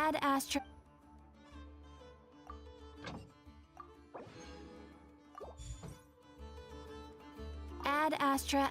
Add Astra. Add Astra.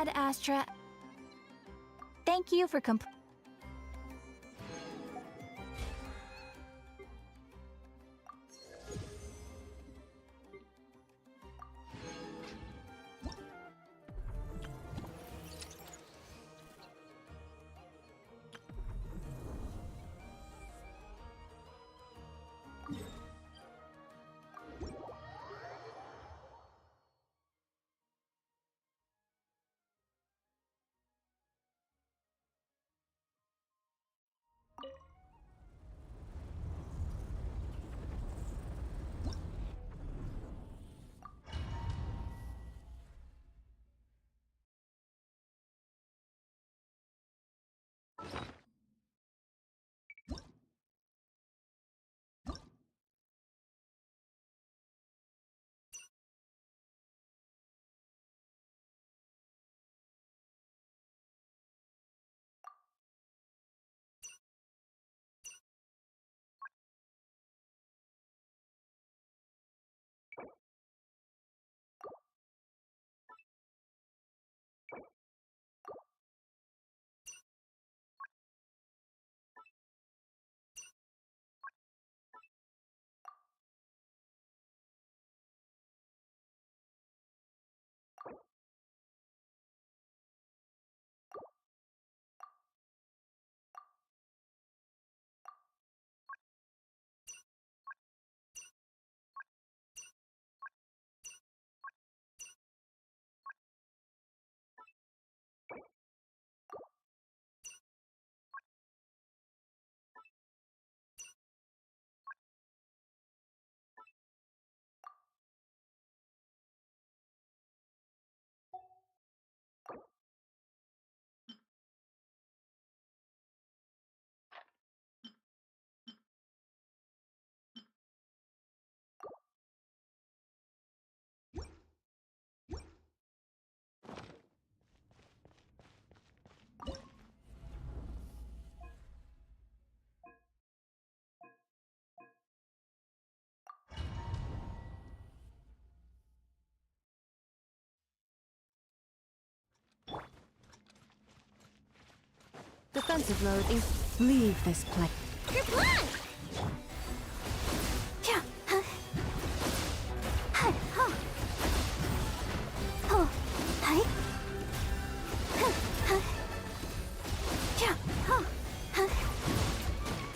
Add Astra. Thank you for defensive mode is leave this place. Your plan! Yeah. Hi. Huh. Oh. Hi. Yeah. Huh.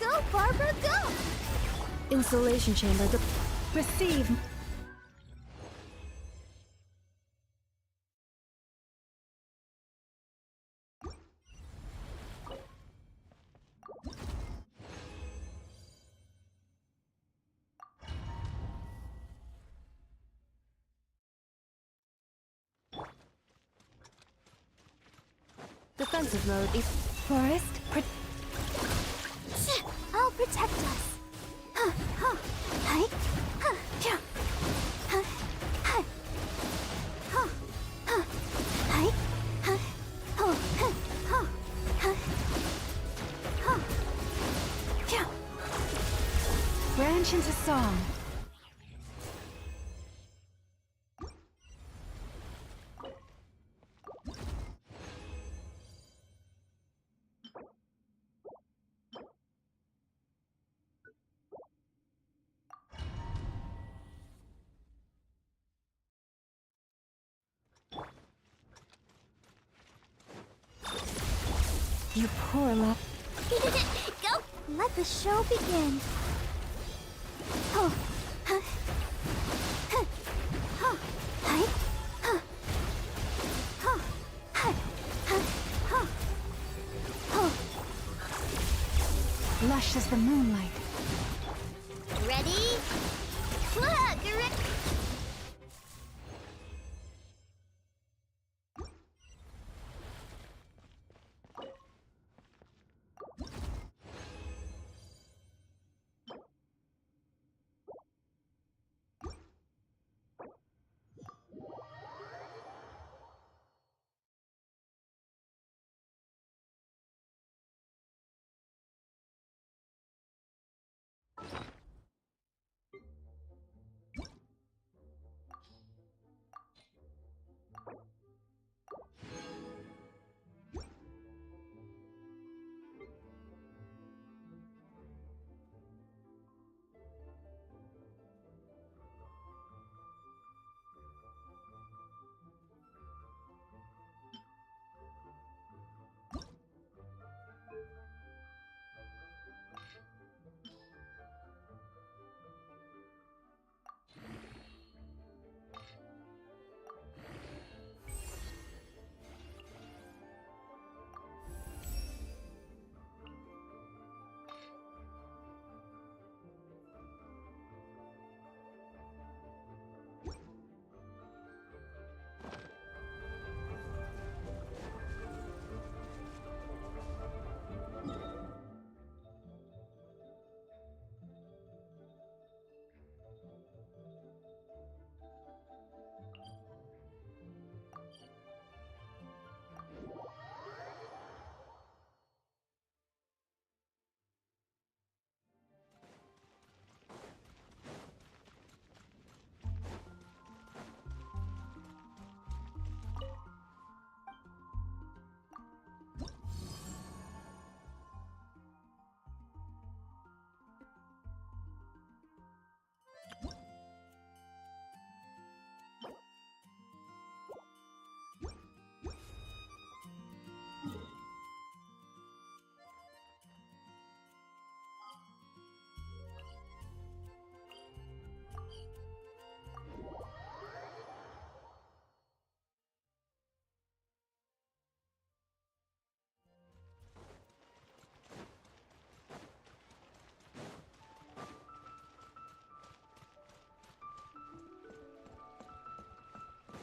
Go, Barbara, go! Insulation chamber. Receive. Defensive mode is forest. I'll protect us. Huh. Huh. Hi. Huh. Yeah. Huh. Hi. Huh. Huh. Hi. Huh. Oh. Huh. Huh. Huh. Huh. Yeah. Branch into song. You poor love. Go! Let the show begin. Huh. Huh. Huh. Huh. Hi. Huh. Huh. Hi. Huh. Huh. Huh. Lush as the moonlight. Ready? Look!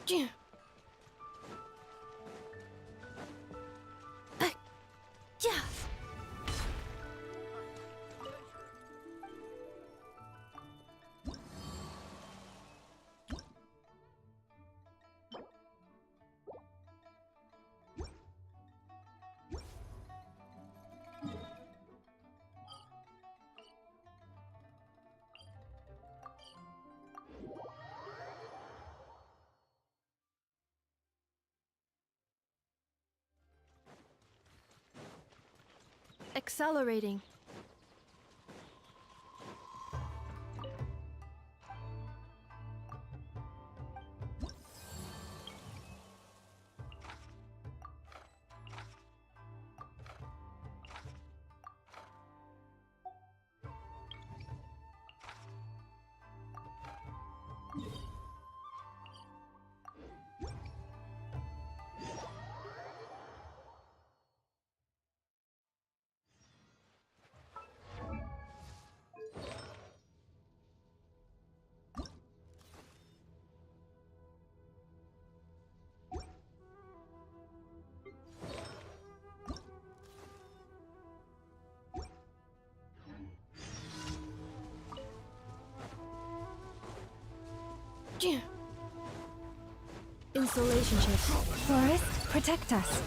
Yeah. Yeah. Accelerating. Yeah. Insulation ship. Forest, protect us.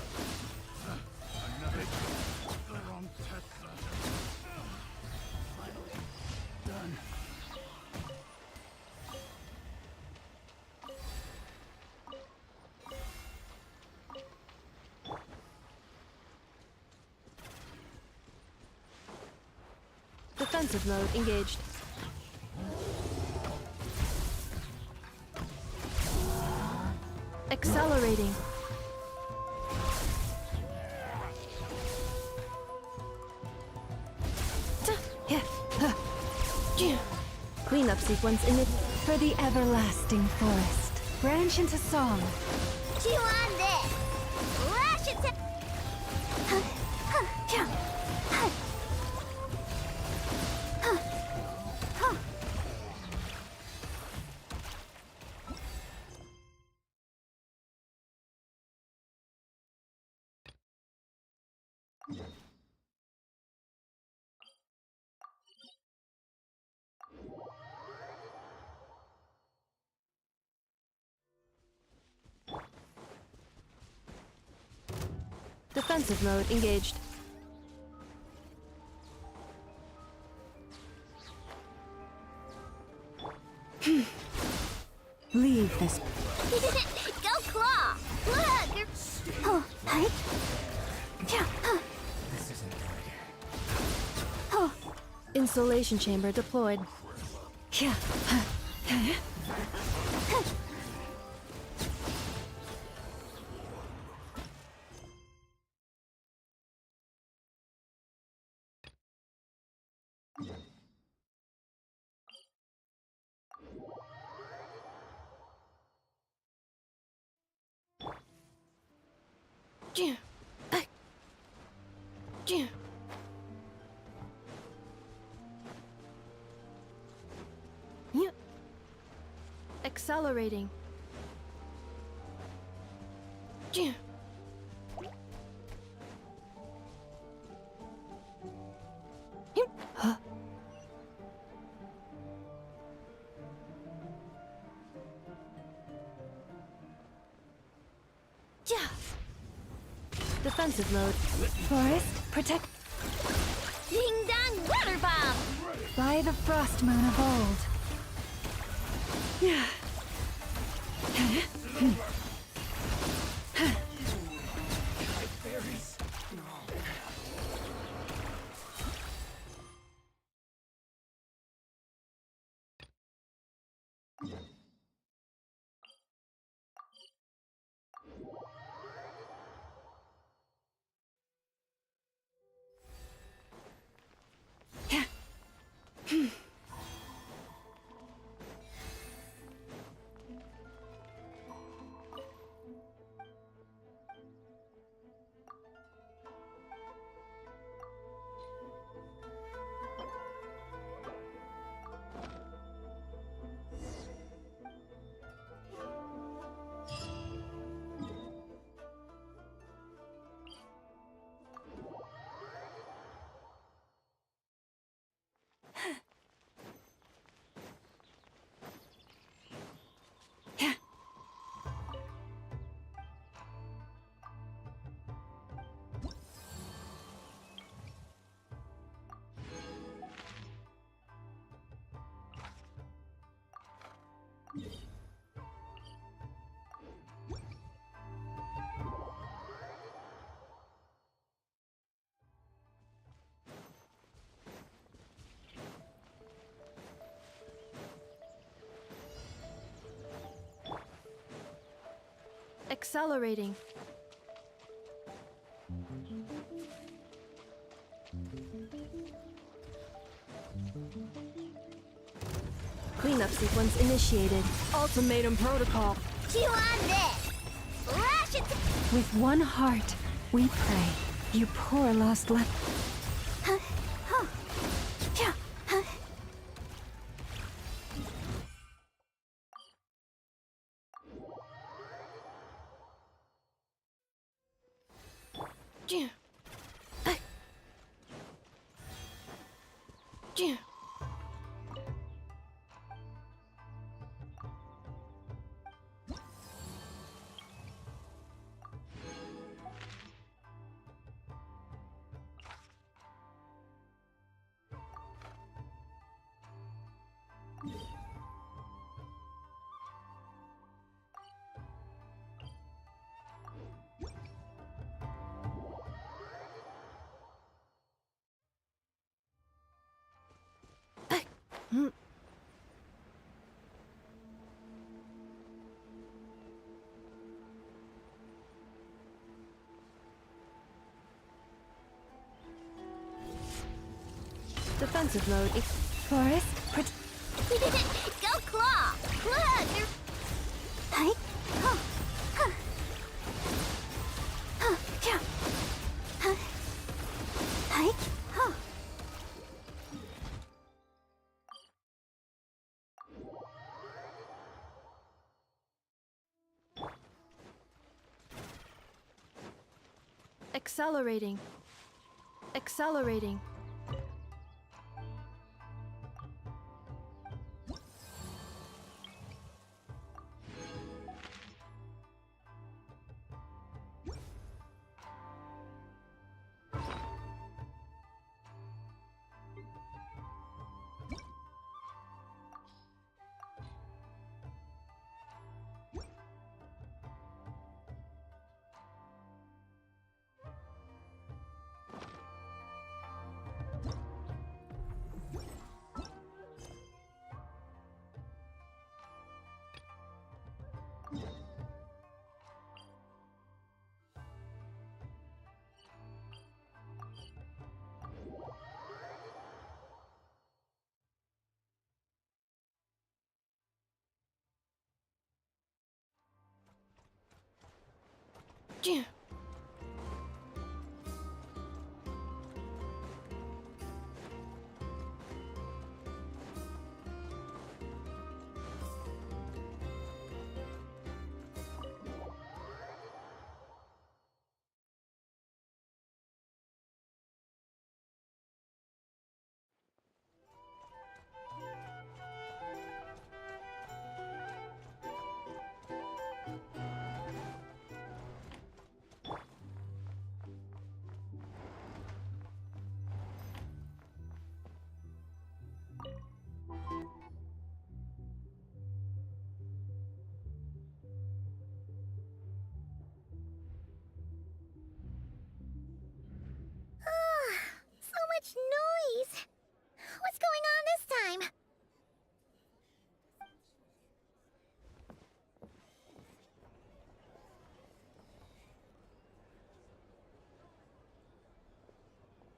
Defensive mode engaged. Accelerating. We Cleanup sequence in it. For the everlasting forest. Branch into song. Chew on this. Lash it to... Defensive mode engaged. Leave this. Go claw. Look. Oh, hi. Oh, Insulation chamber deployed. Yeah. Accelerating. Defensive mode. Forest, protect. ding dong water bomb. By the frost moon of old. Yeah. Accelerating. Cleanup sequence initiated. Ultimatum protocol. Chew on this. Lash it to... With one heart, we pray. You poor lost left. Defensive mode. Forest, Hi. Huh. Huh. Huh. Yeah. Huh. Hi. Huh. Accelerating. Accelerating. Yeah. So much noise. What's going on this time?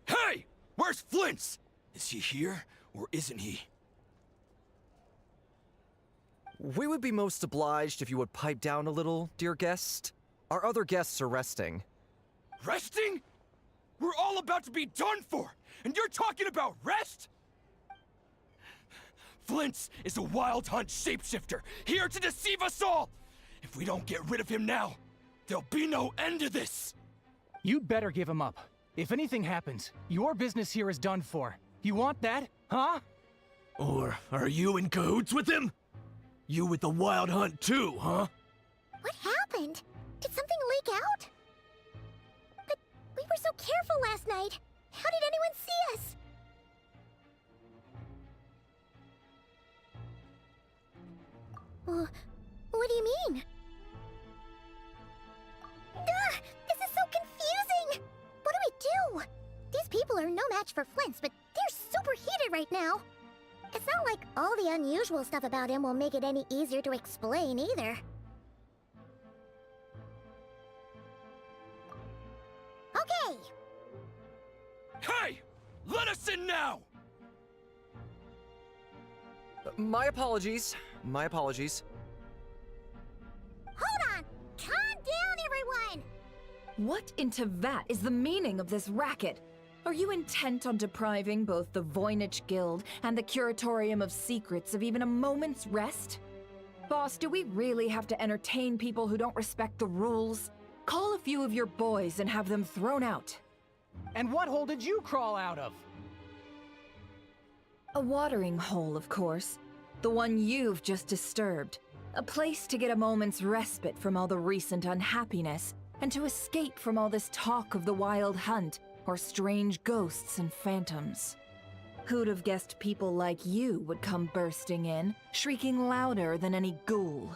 Hey! Where's Flint's? Is he here, or isn't he? We would be most obliged if you would pipe down a little, dear guest. Our other guests are resting. Resting? We're all about to be done for, and you're talking about rest? Flint's is a wild hunt shapeshifter, here to deceive us all! If we don't get rid of him now, there'll be no end to this! You'd better give him up. If anything happens, your business here is done for. You want that, huh? Or are you in cahoots with him? You with the wild hunt too, huh? What happened? Did something leak out? But we were so careful last night. How did anyone see us? What do you mean? This is so confusing! What do we do? These people are no match for Flint's, but they're super heated right now. It's not like all the unusual stuff about him will make it any easier to explain either. Okay! Hey! Let us in now! My apologies. My apologies. Hold on! Calm down, everyone! What in Tevat is the meaning of this racket? Are you intent on depriving both the Voynich Guild and the Curatorium of Secrets of even a moment's rest? Boss, do we really have to entertain people who don't respect the rules? Call a few of your boys and have them thrown out. And what hole did you crawl out of? A watering hole, of course. The one you've just disturbed. A place to get a moment's respite from all the recent unhappiness, and to escape from all this talk of the wild hunt, or strange ghosts and phantoms. Who'd have guessed people like you would come bursting in, shrieking louder than any ghoul?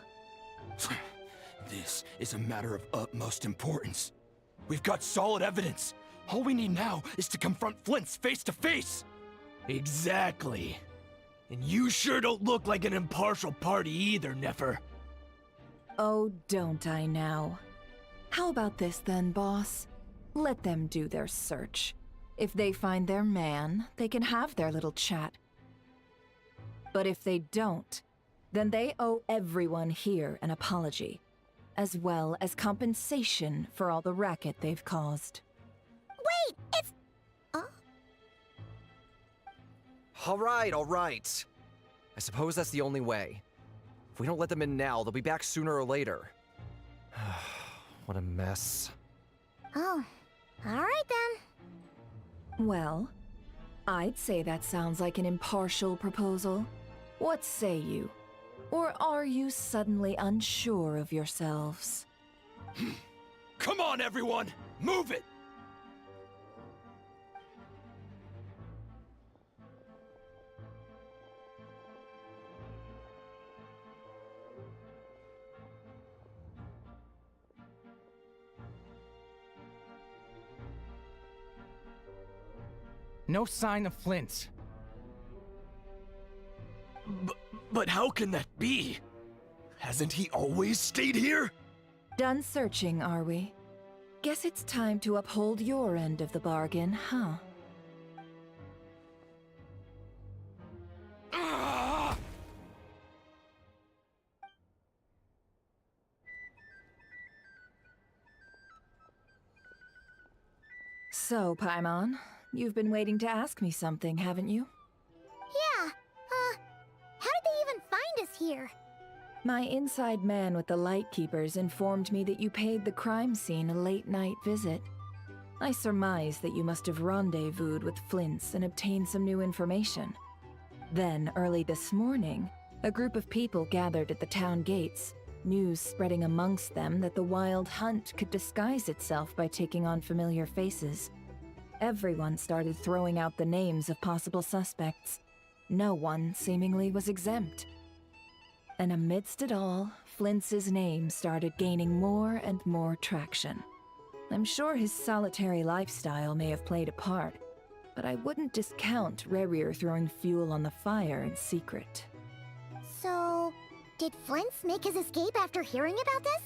This is a matter of utmost importance. We've got solid evidence. All we need now is to confront Flint's face to face. Exactly. And you sure don't look like an impartial party either, Nefer. Oh, don't I now? How about this then, boss? Let them do their search. If they find their man, they can have their little chat. But if they don't, then they owe everyone here an apology, as well as compensation for all the racket they've caused. Wait, it's... Oh? All right. I suppose that's the only way. If we don't let them in now, they'll be back sooner or later. What a mess. Oh, alright then. Well, I'd say that sounds like an impartial proposal. What say you? Or are you suddenly unsure of yourselves? Come on, everyone! Move it! No sign of Flint's. But how can that be? Hasn't he always stayed here? Done searching, are we? Guess it's time to uphold your end of the bargain, huh? Ah! So, Paimon, you've been waiting to ask me something, haven't you? Yeah, how did they even find us here? My inside man with the Lightkeepers informed me that you paid the crime scene a late-night visit. I surmise that you must have rendezvoused with Flint's and obtained some new information. Then, early this morning, a group of people gathered at the town gates, news spreading amongst them that the Wild Hunt could disguise itself by taking on familiar faces. Everyone started throwing out the names of possible suspects. No one, seemingly, was exempt. And amidst it all, Flint's name started gaining more and more traction. I'm sure his solitary lifestyle may have played a part, but I wouldn't discount Rerir throwing fuel on the fire in secret. So, did Flint's make his escape after hearing about this?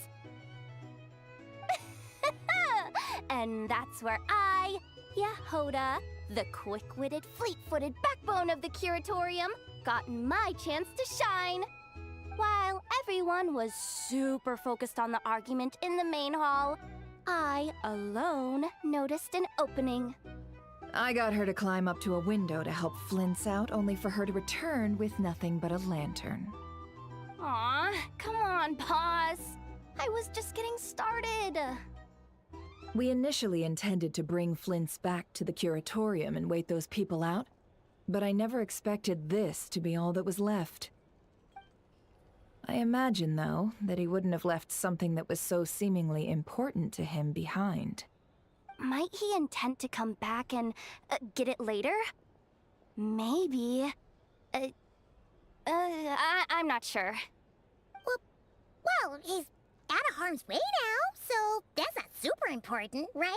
And that's where I, Yehoda, the quick-witted, fleet-footed backbone of the Curatorium, got my chance to shine. While everyone was super focused on the argument in the main hall, I alone noticed an opening. I got her to climb up to a window to help Flint's out, only for her to return with nothing but a lantern. Aw, come on, Paz. I was just getting started. We initially intended to bring Flint's back to the Curatorium and wait those people out, but I never expected this to be all that was left. I imagine, though, that he wouldn't have left something that was so seemingly important to him behind. Might he intend to come back and get it later? Maybe. I'm not sure. Well, he's out of harm's way now, so that's not super important, right?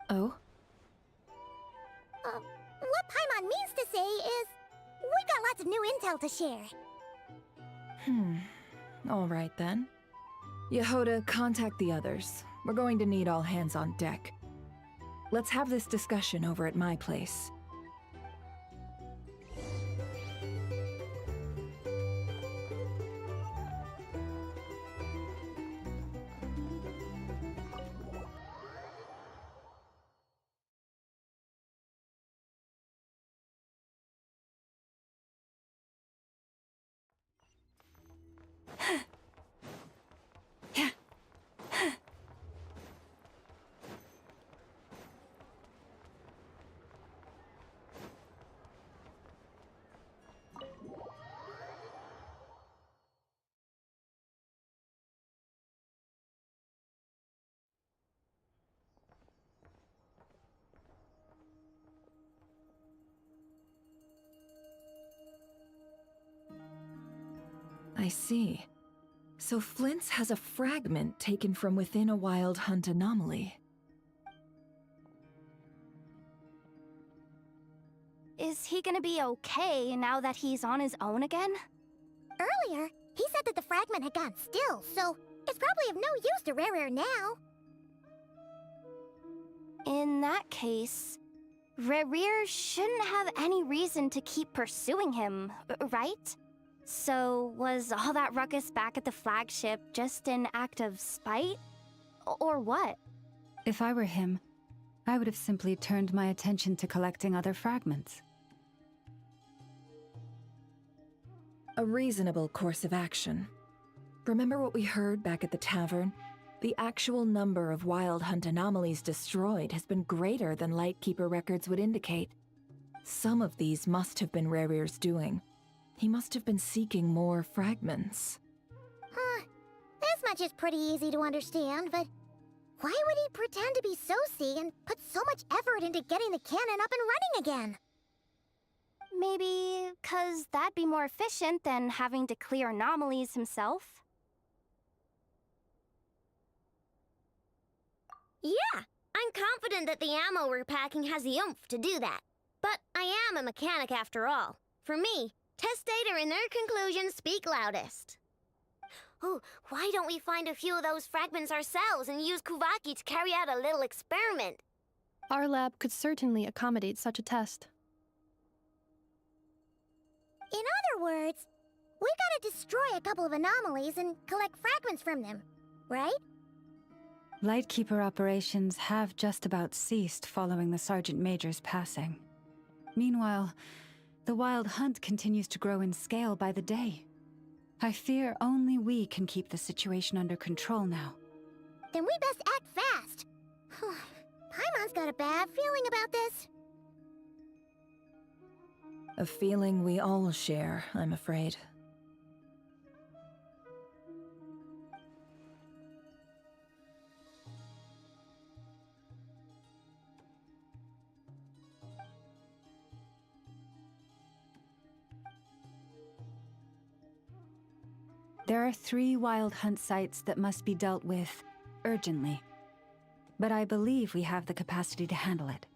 Oh? What Paimon means to say is, we got lots of new intel to share. All right then. Yehoda, contact the others. We're going to need all hands on deck. Let's have this discussion over at my place. I see. So Flint's has a fragment taken from within a Wild Hunt anomaly. Is he gonna be okay now that he's on his own again? Earlier, he said that the fragment had gone still, so it's probably of no use to Rerir now. In that case, Rerir shouldn't have any reason to keep pursuing him, right? So, was all that ruckus back at the flagship just an act of spite? Or what? If I were him, I would have simply turned my attention to collecting other fragments. A reasonable course of action. Remember what we heard back at the tavern? The actual number of Wild Hunt anomalies destroyed has been greater than Lightkeeper records would indicate. Some of these must have been Rarir's doing. He must have been seeking more fragments. Huh. This much is pretty easy to understand, but why would he pretend to be Soci and put so much effort into getting the cannon up and running again? Maybe 'cause that'd be more efficient than having to clear anomalies himself? Yeah, I'm confident that the ammo we're packing has the oomph to do that. But I am a mechanic after all. For me, test data and their conclusions speak loudest. Oh, why don't we find a few of those fragments ourselves and use Kuvaki to carry out a little experiment? Our lab could certainly accommodate such a test. In other words, we gotta destroy a couple of anomalies and collect fragments from them, right? Lightkeeper operations have just about ceased following the Sergeant Major's passing. Meanwhile, the Wild Hunt continues to grow in scale by the day. I fear only we can keep the situation under control now. Then we best act fast. Paimon's got a bad feeling about this. A feeling we all share, I'm afraid. There are 3 Wild Hunt sites that must be dealt with urgently. But I believe we have the capacity to handle it.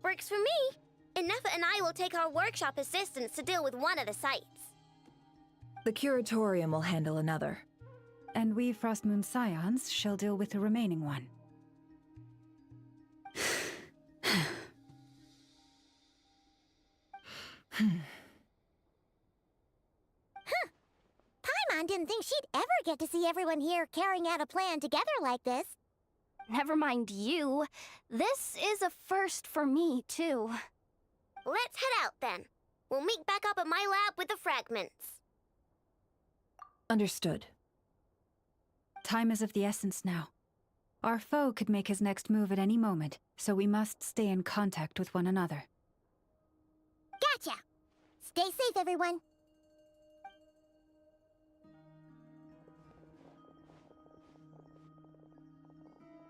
Works for me. Nefa and I will take our workshop assistants to deal with one of the sites. The Curatorium will handle another. And we Frostmoon Scions shall deal with the remaining one. Paimon didn't think she'd ever get to see everyone here carrying out a plan together like this. Never mind you. This is a first for me, too. Let's head out then. We'll meet back up at my lab with the fragments. Understood. Time is of the essence now. Our foe could make his next move at any moment, so we must stay in contact with one another. Gotcha! Stay safe, everyone.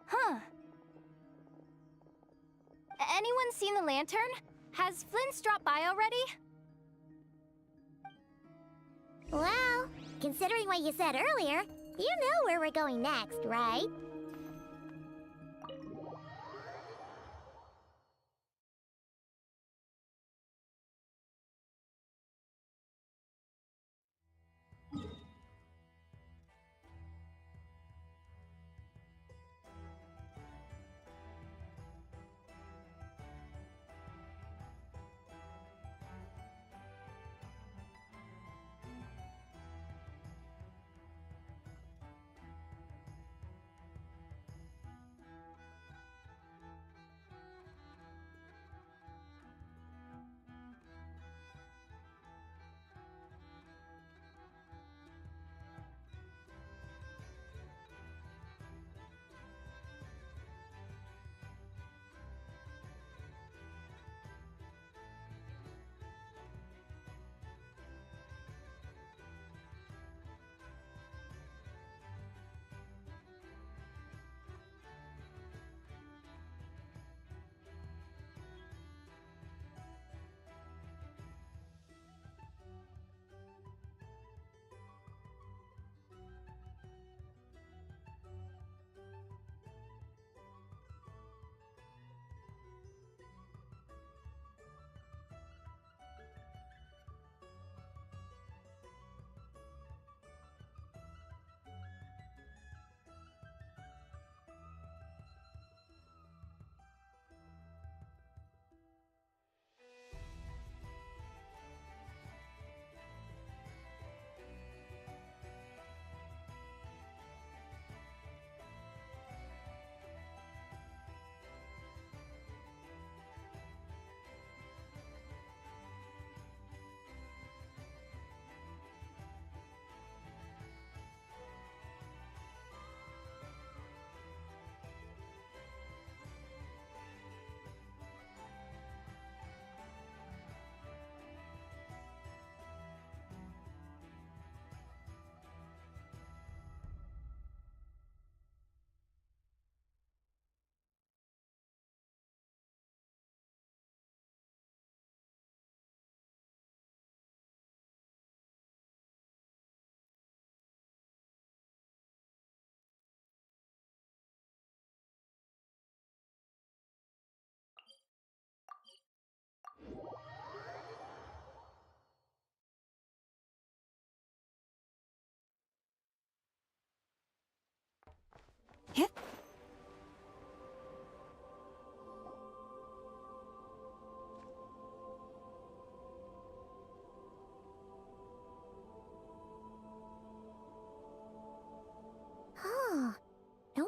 Huh. Anyone seen the lantern? Has Flint's dropped by already? Well, considering what you said earlier, you know where we're going next, right?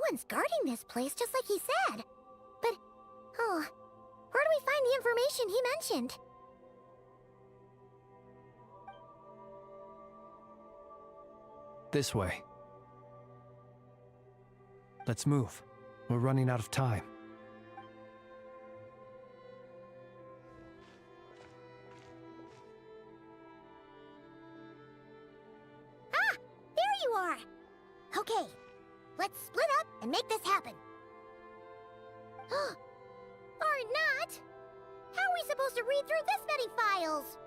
Someone's guarding this place just like he said. But, oh, where do we find the information he mentioned? This way. Let's move. We're running out of time. Ah! There you are! Okay, let's split up and make this happen. Or not! How are we supposed to read through this many files?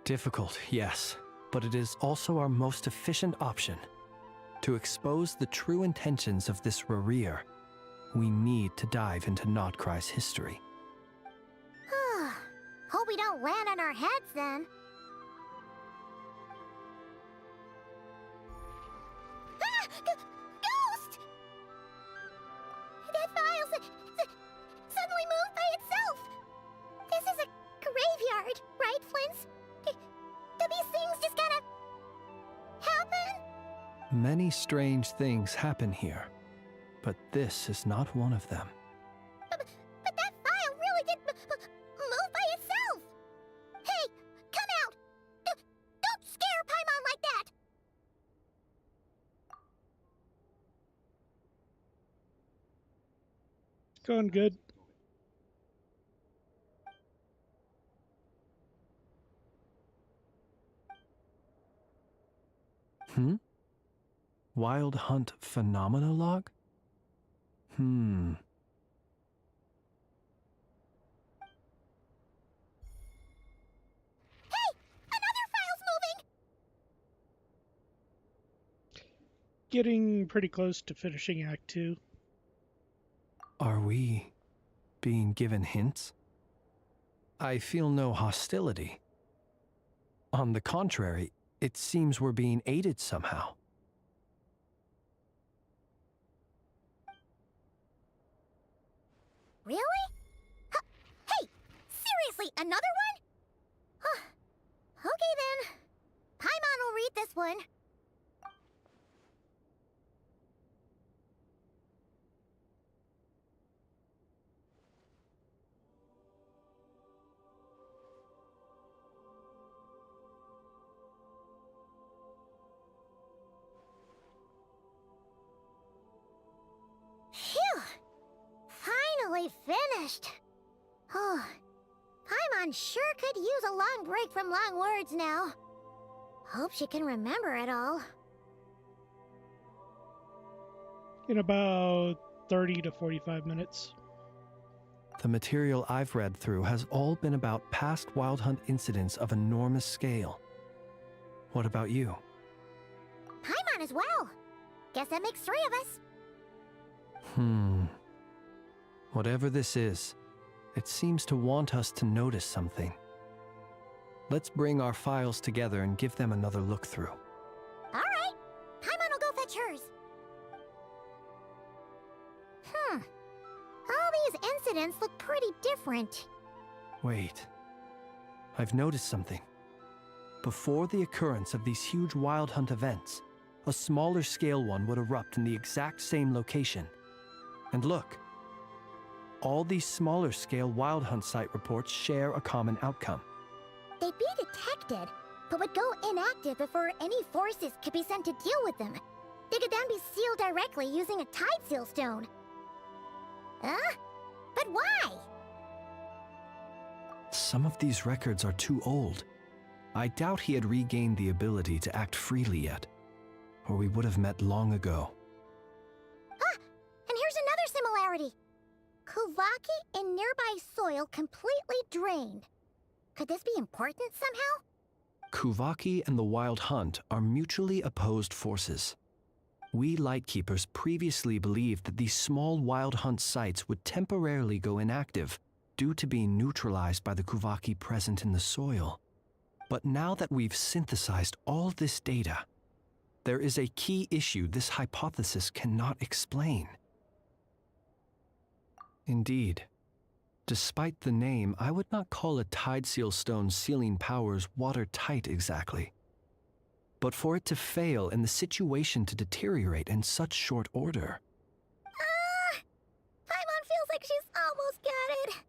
Difficult, yes, but it is also our most efficient option. To expose the true intentions of this Rereer, we need to dive into Nod-Krai's history. Hope we don't land on our heads then. Ah! Ghost! That file suddenly moved by itself! This is a graveyard, right, Flint's? Do these things just gotta happen? Many strange things happen here, but this is not one of them. But that file really did move by itself! Hey, come out! Don't scare Paimon like that! Going good. Wild Hunt Phenomenologue? Hey! Another file's moving! Getting pretty close to finishing Act 2. Are we being given hints? I feel no hostility. On the contrary, it seems we're being aided somehow. Really? Hey! Seriously, another one? Okay then. Paimon will read this one. Phew! Finally finished. Oh, Paimon sure could use a long break from long words now. Hope she can remember it all. In about 30 to 45 minutes. The material I've read through has all been about past Wild Hunt incidents of enormous scale. What about you? Paimon as well. Guess that makes 3 of us. Whatever this is, it seems to want us to notice something. Let's bring our files together and give them another look through. Alright. Paimon will go fetch hers. All these incidents look pretty different. Wait. I've noticed something. Before the occurrence of these huge Wild Hunt events, a smaller scale one would erupt in the exact same location. And look. All these smaller scale Wild Hunt site reports share a common outcome. They'd be detected, but would go inactive before any forces could be sent to deal with them. They could then be sealed directly using a tide seal stone. Huh? But why? Some of these records are too old. I doubt he had regained the ability to act freely yet, or we would have met long ago. Ah! And here's another similarity. Kuvaki in nearby soil completely drained. Could this be important somehow? Kuvaki and the Wild Hunt are mutually opposed forces. We Lightkeepers previously believed that these small Wild Hunt sites would temporarily go inactive due to being neutralized by the Kuvaki present in the soil. But now that we've synthesized all this data, there is a key issue this hypothesis cannot explain. Indeed. Despite the name, I would not call a tide seal stone's sealing powers watertight exactly. But for it to fail and the situation to deteriorate in such short order. Paimon feels like she's almost got it.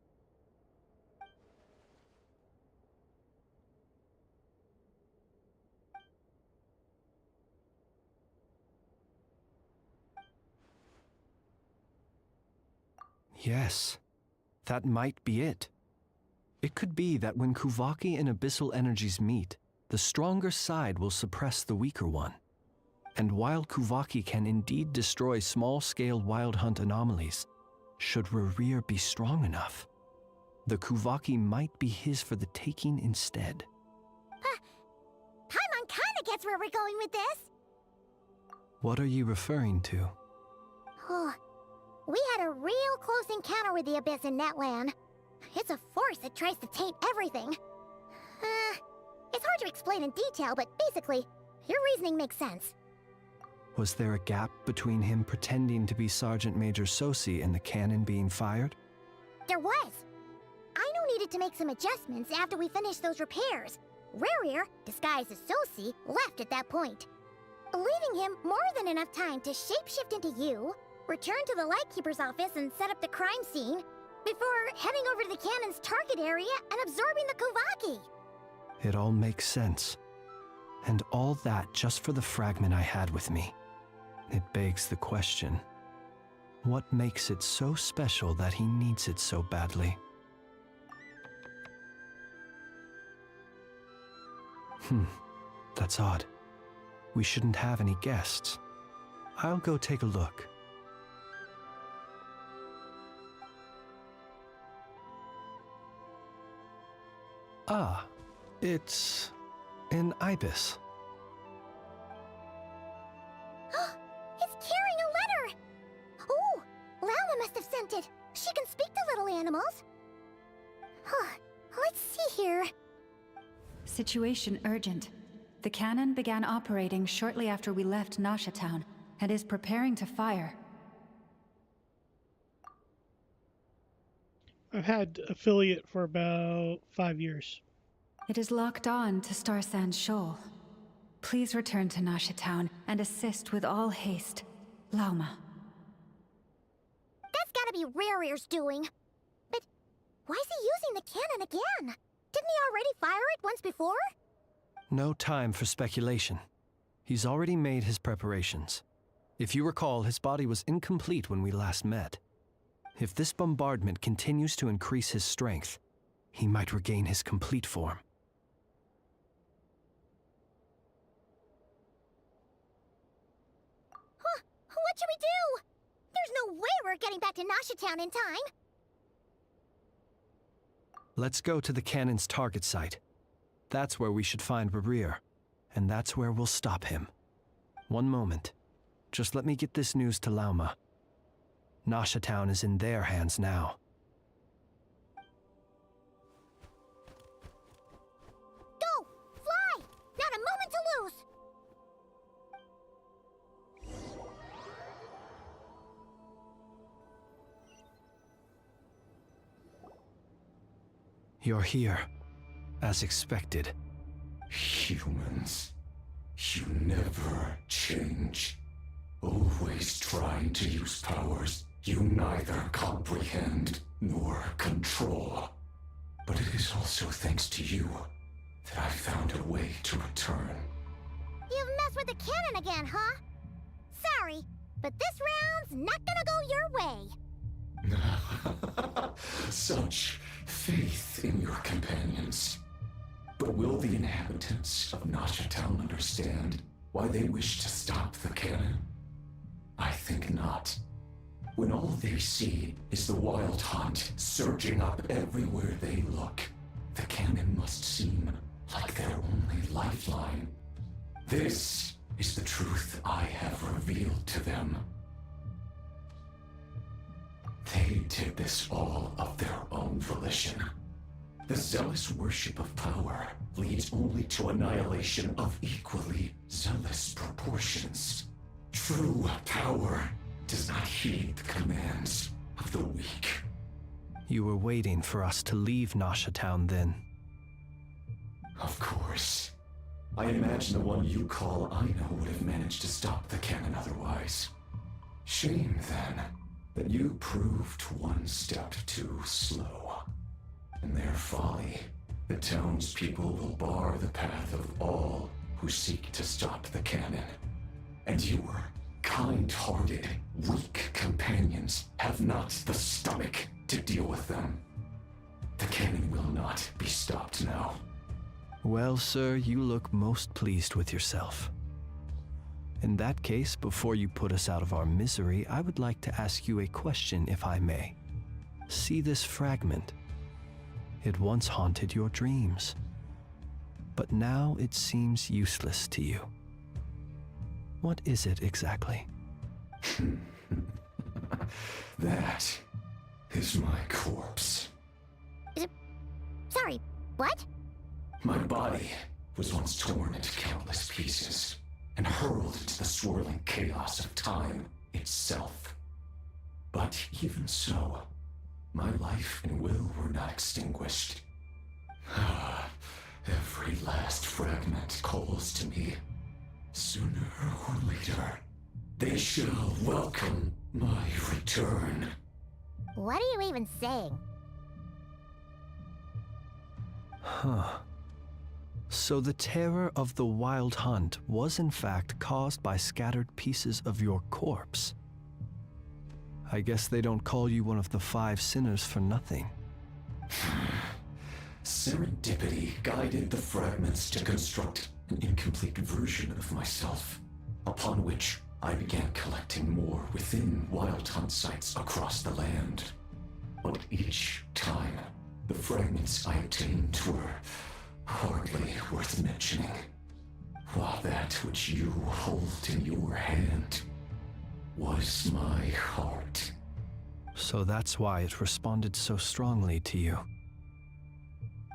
Yes, that might be it. It could be that when Kuvaki and abyssal energies meet, the stronger side will suppress the weaker one. And while Kuvaki can indeed destroy small-scale wild hunt anomalies, should Rerir be strong enough, the Kuvaki might be his for the taking instead. Paimon kinda gets where we're going with this. What are you referring to? Oh, we had a real close encounter with the Abyss in Netland. It's a force that tries to taint everything. It's hard to explain in detail, but basically, your reasoning makes sense. Was there a gap between him pretending to be Sergeant Major Sosi and the cannon being fired? There was. Aino needed to make some adjustments after we finished those repairs. Rerir, disguised as Sosi, left at that point, leaving him more than enough time to shapeshift into you, return to the Lightkeeper's office and set up the crime scene, before heading over to the cannon's target area and absorbing the Kuvaki. It all makes sense. And all that just for the fragment I had with me. It begs the question, what makes it so special that he needs it so badly? That's odd. We shouldn't have any guests. I'll go take a look. Ah, it's an ibis. It's carrying a letter! Oh, Lauma must have sent it. She can speak to little animals. Let's see here. Situation urgent. The cannon began operating shortly after we left Nasha Town and is preparing to fire. I've had affiliate for about 5 years. It is locked on to Star Sand Shoal. Please return to Nasha Town and assist with all haste. Lauma. That's gotta be Rerir's doing. But why is he using the cannon again? Didn't he already fire it once before? No time for speculation. He's already made his preparations. If you recall, his body was incomplete when we last met. If this bombardment continues to increase his strength, he might regain his complete form. What should we do? There's no way we're getting back to Nasha Town in time. Let's go to the cannon's target site. That's where we should find Rerir, and that's where we'll stop him. One moment. Just let me get this news to Lauma. Nasha Town is in their hands now. Go! Fly! Not a moment to lose! You're here, as expected. Humans, you never change. Always trying to use powers you neither comprehend nor control. But it is also thanks to you that I found a way to return. You've messed with the cannon again, huh? Sorry, but this round's not gonna go your way. Such faith in your companions. But will the inhabitants of Nasha Town understand why they wish to stop the cannon? I think not. When all they see is the wild hunt surging up everywhere they look, the cannon must seem like their only lifeline. This is the truth I have revealed to them. They did this all of their own volition. The zealous worship of power leads only to annihilation of equally zealous proportions. True power does not heed the commands of the weak. You were waiting for us to leave Nasha Town then. Of course. I imagine the one you call Aino would have managed to stop the cannon otherwise. Shame, then, that you proved one step too slow. In their folly, the townspeople will bar the path of all who seek to stop the cannon. And your kind-hearted, weak companions have not the stomach to deal with them. The cannon will not be stopped now. Well, sir, you look most pleased with yourself. In that case, before you put us out of our misery, I would like to ask you a question, if I may. See this fragment? It once haunted your dreams, but now it seems useless to you. What is it exactly? That is my corpse. Sorry, what? My body was once torn into countless pieces and hurled into the swirling chaos of time itself. But even so, my life and will were not extinguished. Every last fragment calls to me. Sooner or later, they shall welcome my return. What are you even saying? Huh. So the terror of the Wild Hunt was in fact caused by scattered pieces of your corpse. I guess they don't call you one of the 5 sinners for nothing. Serendipity guided the fragments to construct an incomplete version of myself, upon which I began collecting more within Wild Hunt sites across the land. But each time, the fragments I obtained were hardly worth mentioning, while that which you hold in your hand was my heart. So that's why it responded so strongly to you.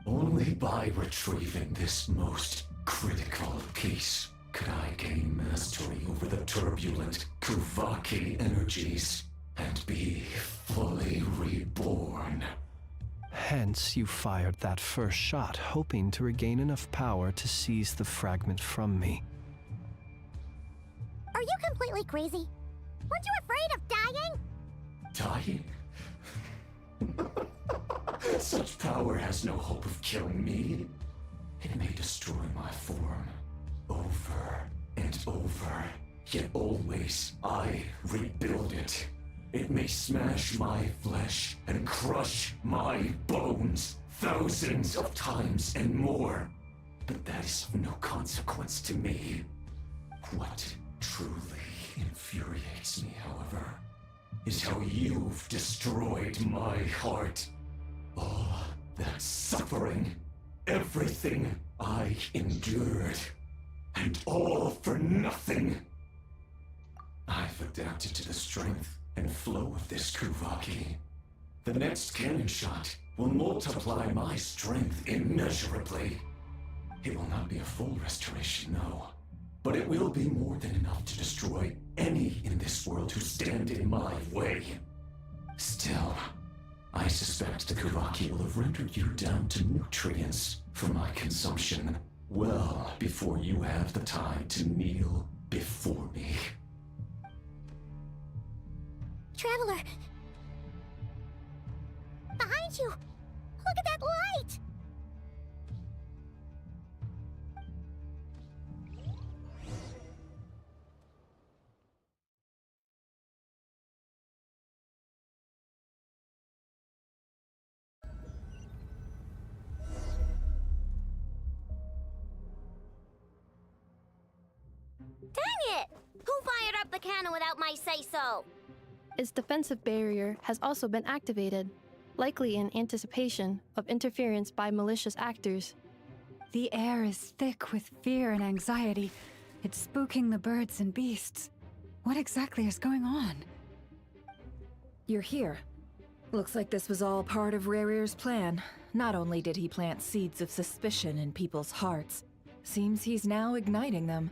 Only by retrieving this most critical piece could I gain mastery over the turbulent Kuvaki energies and be fully reborn. Hence, you fired that first shot, hoping to regain enough power to seize the fragment from me. Are you completely crazy? Weren't you afraid of dying? Dying? Such power has no hope of killing me. It may destroy my form over and over, yet always I rebuild it. It may smash my flesh and crush my bones thousands of times and more, but that is of no consequence to me. What truly infuriates me, however, is how you've destroyed my heart. All that suffering, everything I endured, and all for nothing. I've adapted to the strength and flow of this Kuvaki. The next cannon shot will multiply my strength immeasurably. It will not be a full restoration, no, but it will be more than enough to destroy any in this world who stand in my way. Still, I suspect the Kuvaki will have rendered you down to nutrients for my consumption well before you have the time to kneel before me. Traveler! Behind you! Look at that light! Dang it! Who fired up the cannon without my say-so? Its defensive barrier has also been activated, likely in anticipation of interference by malicious actors. The air is thick with fear and anxiety. It's spooking the birds and beasts. What exactly is going on? You're here. Looks like this was all part of Rerir's plan. Not only did he plant seeds of suspicion in people's hearts, seems he's now igniting them.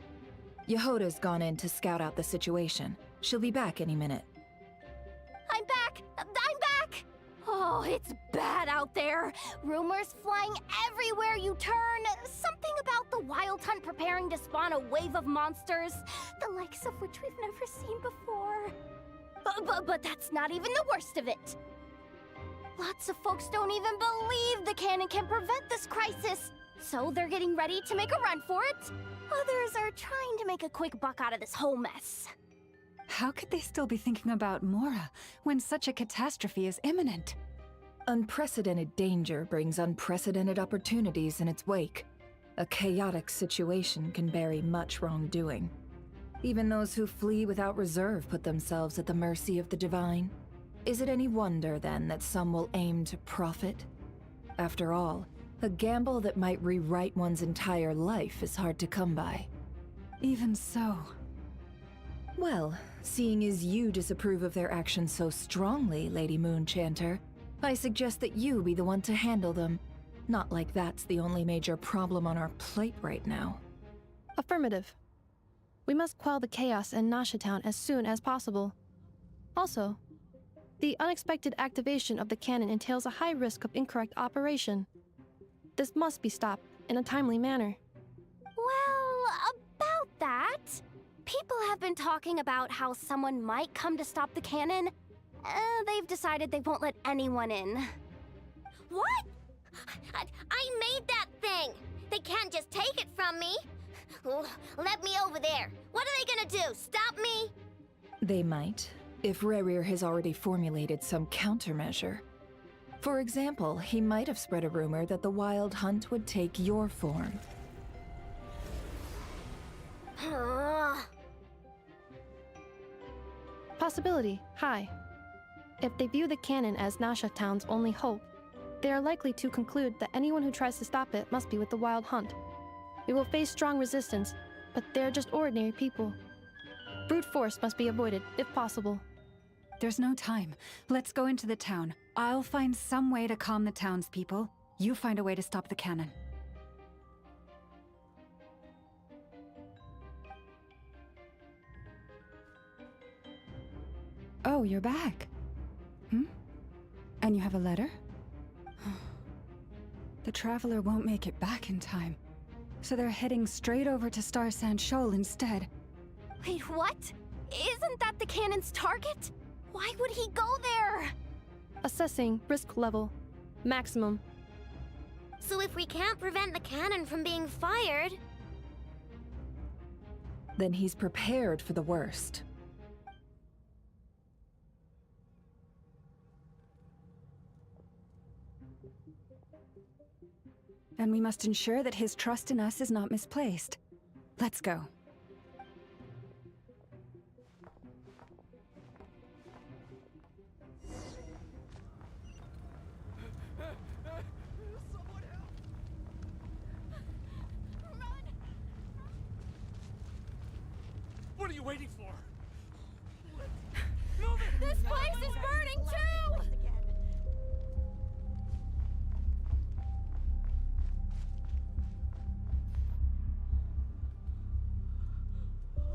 Yehoda's gone in to scout out the situation. She'll be back any minute. I'm back! I'm back! Oh, it's bad out there. Rumors flying everywhere you turn. Something about the Wild Hunt preparing to spawn a wave of monsters, the likes of which we've never seen before. But that's not even the worst of it. Lots of folks don't even believe the cannon can prevent this crisis, so they're getting ready to make a run for it. Others are trying to make a quick buck out of this whole mess. How could they still be thinking about Mora when such a catastrophe is imminent? Unprecedented danger brings unprecedented opportunities in its wake. A chaotic situation can bury much wrongdoing. Even those who flee without reserve put themselves at the mercy of the divine. Is it any wonder, then, that some will aim to profit? After all, a gamble that might rewrite one's entire life is hard to come by. Even so. Well, seeing as you disapprove of their actions so strongly, Lady Moonchanter, I suggest that you be the one to handle them. Not like that's the only major problem on our plate right now. Affirmative. We must quell the chaos in Nasha Town as soon as possible. Also, the unexpected activation of the cannon entails a high risk of incorrect operation. This must be stopped in a timely manner. Well, about that, people have been talking about how someone might come to stop the cannon. They've decided they won't let anyone in. What? I made that thing! They can't just take it from me! Let me over there! What are they gonna do? Stop me? They might, if Rerir has already formulated some countermeasure. For example, he might have spread a rumor that the Wild Hunt would take your form. Possibility high. If they view the cannon as Nasha Town's only hope, they are likely to conclude that anyone who tries to stop it must be with the Wild Hunt. We will face strong resistance, but they're just ordinary people. Brute force must be avoided, if possible. There's no time. Let's go into the town. I'll find some way to calm the townspeople. You find a way to stop the cannon. Oh, you're back. And you have a letter? The Traveler won't make it back in time, so they're heading straight over to Star Sand Shoal instead. Wait, what? Isn't that the cannon's target? Why would he go there? Assessing risk level. Maximum. So if we can't prevent the cannon from being fired... Then he's prepared for the worst. And we must ensure that his trust in us is not misplaced. Let's go. What are you waiting for? This place is burning too!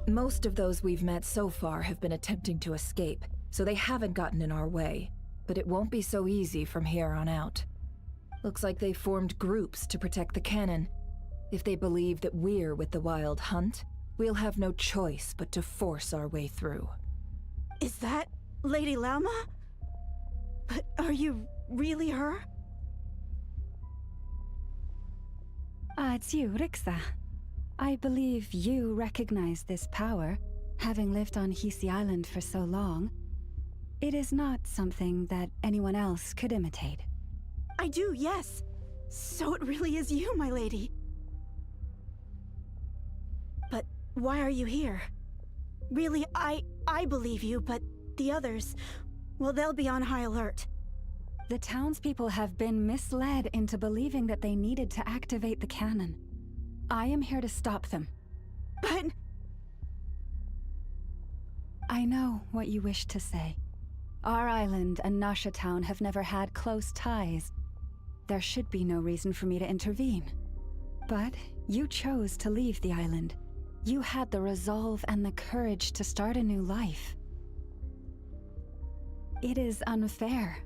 Most of those we've met so far have been attempting to escape, so they haven't gotten in our way. But it won't be so easy from here on out. Looks like they formed groups to protect the cannon. If they believe that we're with the Wild Hunt, we'll have no choice but to force our way through. Is that Lady Lauma? But are you really her? It's you, Rixa. I believe you recognize this power, having lived on Hisi Island for so long. It is not something that anyone else could imitate. I do, yes. So it really is you, my lady. But why are you here? Really, I believe you, but the others, well, they'll be on high alert. The townspeople have been misled into believing that they needed to activate the cannon. I am here to stop them. But... I know what you wish to say. Our island and Nasha Town have never had close ties. There should be no reason for me to intervene. But you chose to leave the island. You had the resolve and the courage to start a new life. It is unfair,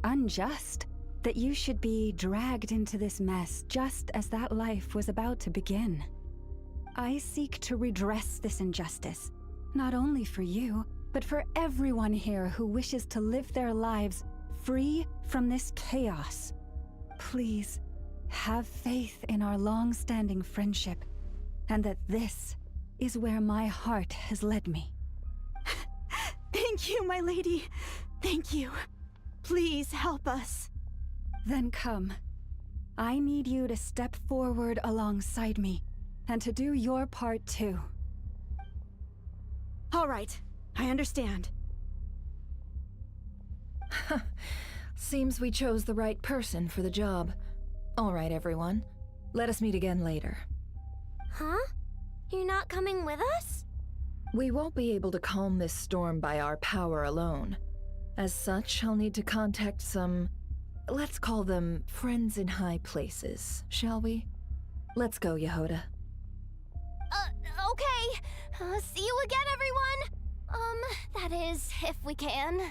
unjust, that you should be dragged into this mess just as that life was about to begin. I seek to redress this injustice, not only for you, but for everyone here who wishes to live their lives free from this chaos. Please, have faith in our long-standing friendship, and that this is where my heart has led me. Thank you, my lady. Thank you. Please help us. Then come. I need you to step forward alongside me, and to do your part too. All right, I understand. Seems we chose the right person for the job. All right, everyone. Let us meet again later. Huh? You're not coming with us? We won't be able to calm this storm by our power alone. As such, I'll need to contact some... let's call them friends in high places, shall we? Let's go, Yehoda. Okay. See you again, everyone! That is, if we can.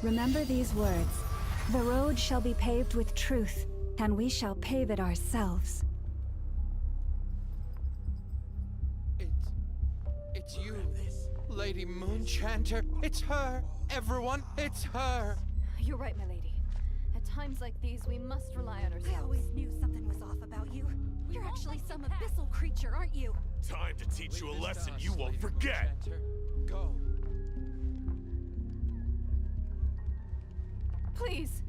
Remember these words. The road shall be paved with truth, and we shall pave it ourselves. It's you, Lady Moonchanter. It's her. Everyone, it's her. You're right, my lady. At times like these, we must rely on ourselves. I always knew something was off about you. You're actually some abyssal creature, aren't you? Time to teach you a lesson you won't forget. Go. Please,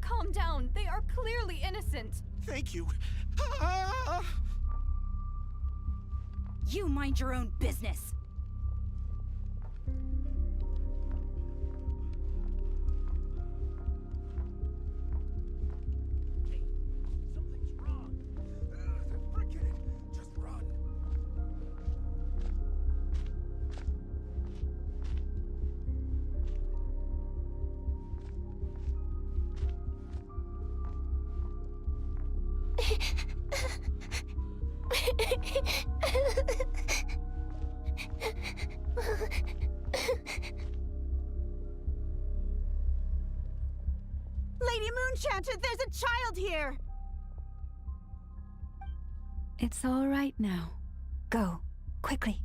calm down. They are clearly innocent. Thank you. You mind your own business. Something's wrong. Forget it. Just run. Lady Moonchanter, there's a child here! It's all right now. Go, quickly.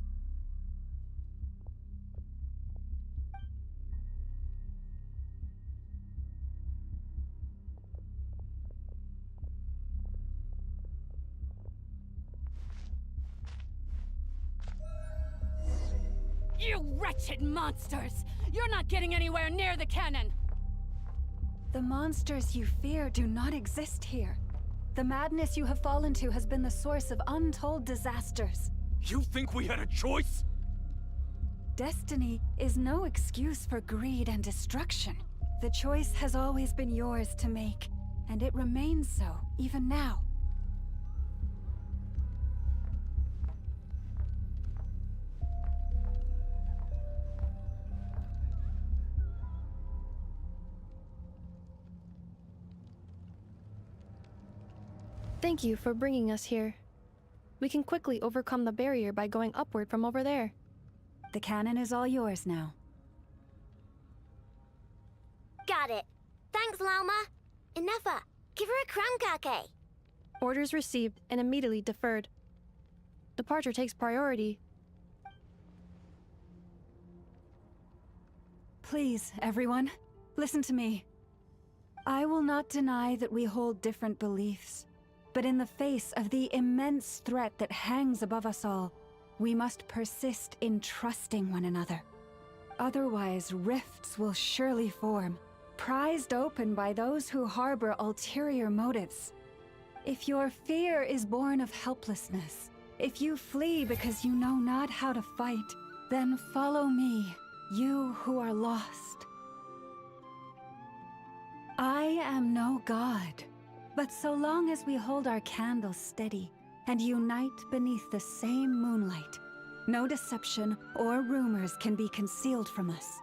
You wretched monsters! You're not getting anywhere near the cannon! The monsters you fear do not exist here. The madness you have fallen to has been the source of untold disasters. You think we had a choice? Destiny is no excuse for greed and destruction. The choice has always been yours to make, and it remains so, even now. Thank you for bringing us here. We can quickly overcome the barrier by going upward from over there. The cannon is all yours now. Got it. Thanks, Lauma. Inefa, give her a crankake. Orders received and immediately deferred. Departure takes priority. Please, everyone, listen to me. I will not deny that we hold different beliefs, but in the face of the immense threat that hangs above us all, we must persist in trusting one another. Otherwise, rifts will surely form, prized open by those who harbor ulterior motives. If your fear is born of helplessness, if you flee because you know not how to fight, then follow me, you who are lost. I am no god, but so long as we hold our candles steady and unite beneath the same moonlight, no deception or rumors can be concealed from us.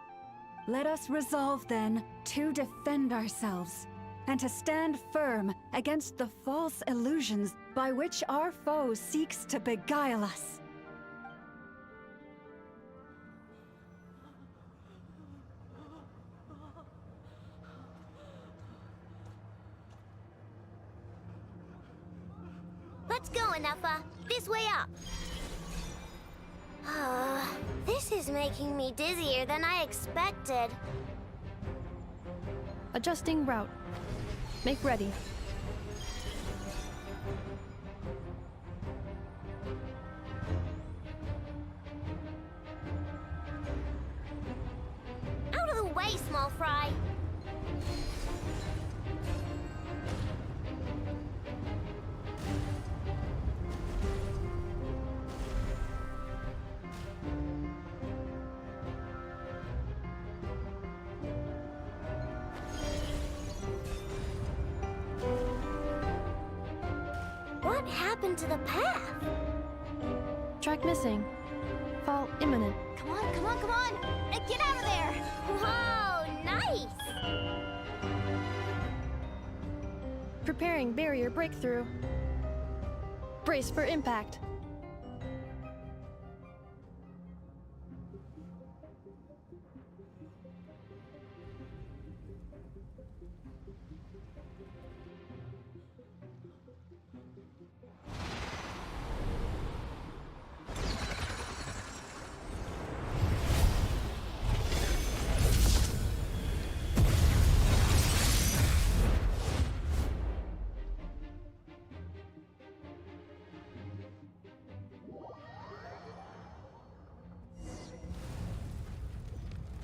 Let us resolve then to defend ourselves, and to stand firm against the false illusions by which our foe seeks to beguile us. Let's go, Anafa. This way up. This is making me dizzier than I expected. Adjusting route. Make ready. Out of the way, small fry. What happened to the path? Track missing. Fall imminent. Come on, come on, come on! Get out of there! Whoa, nice! Preparing barrier breakthrough. Brace for impact.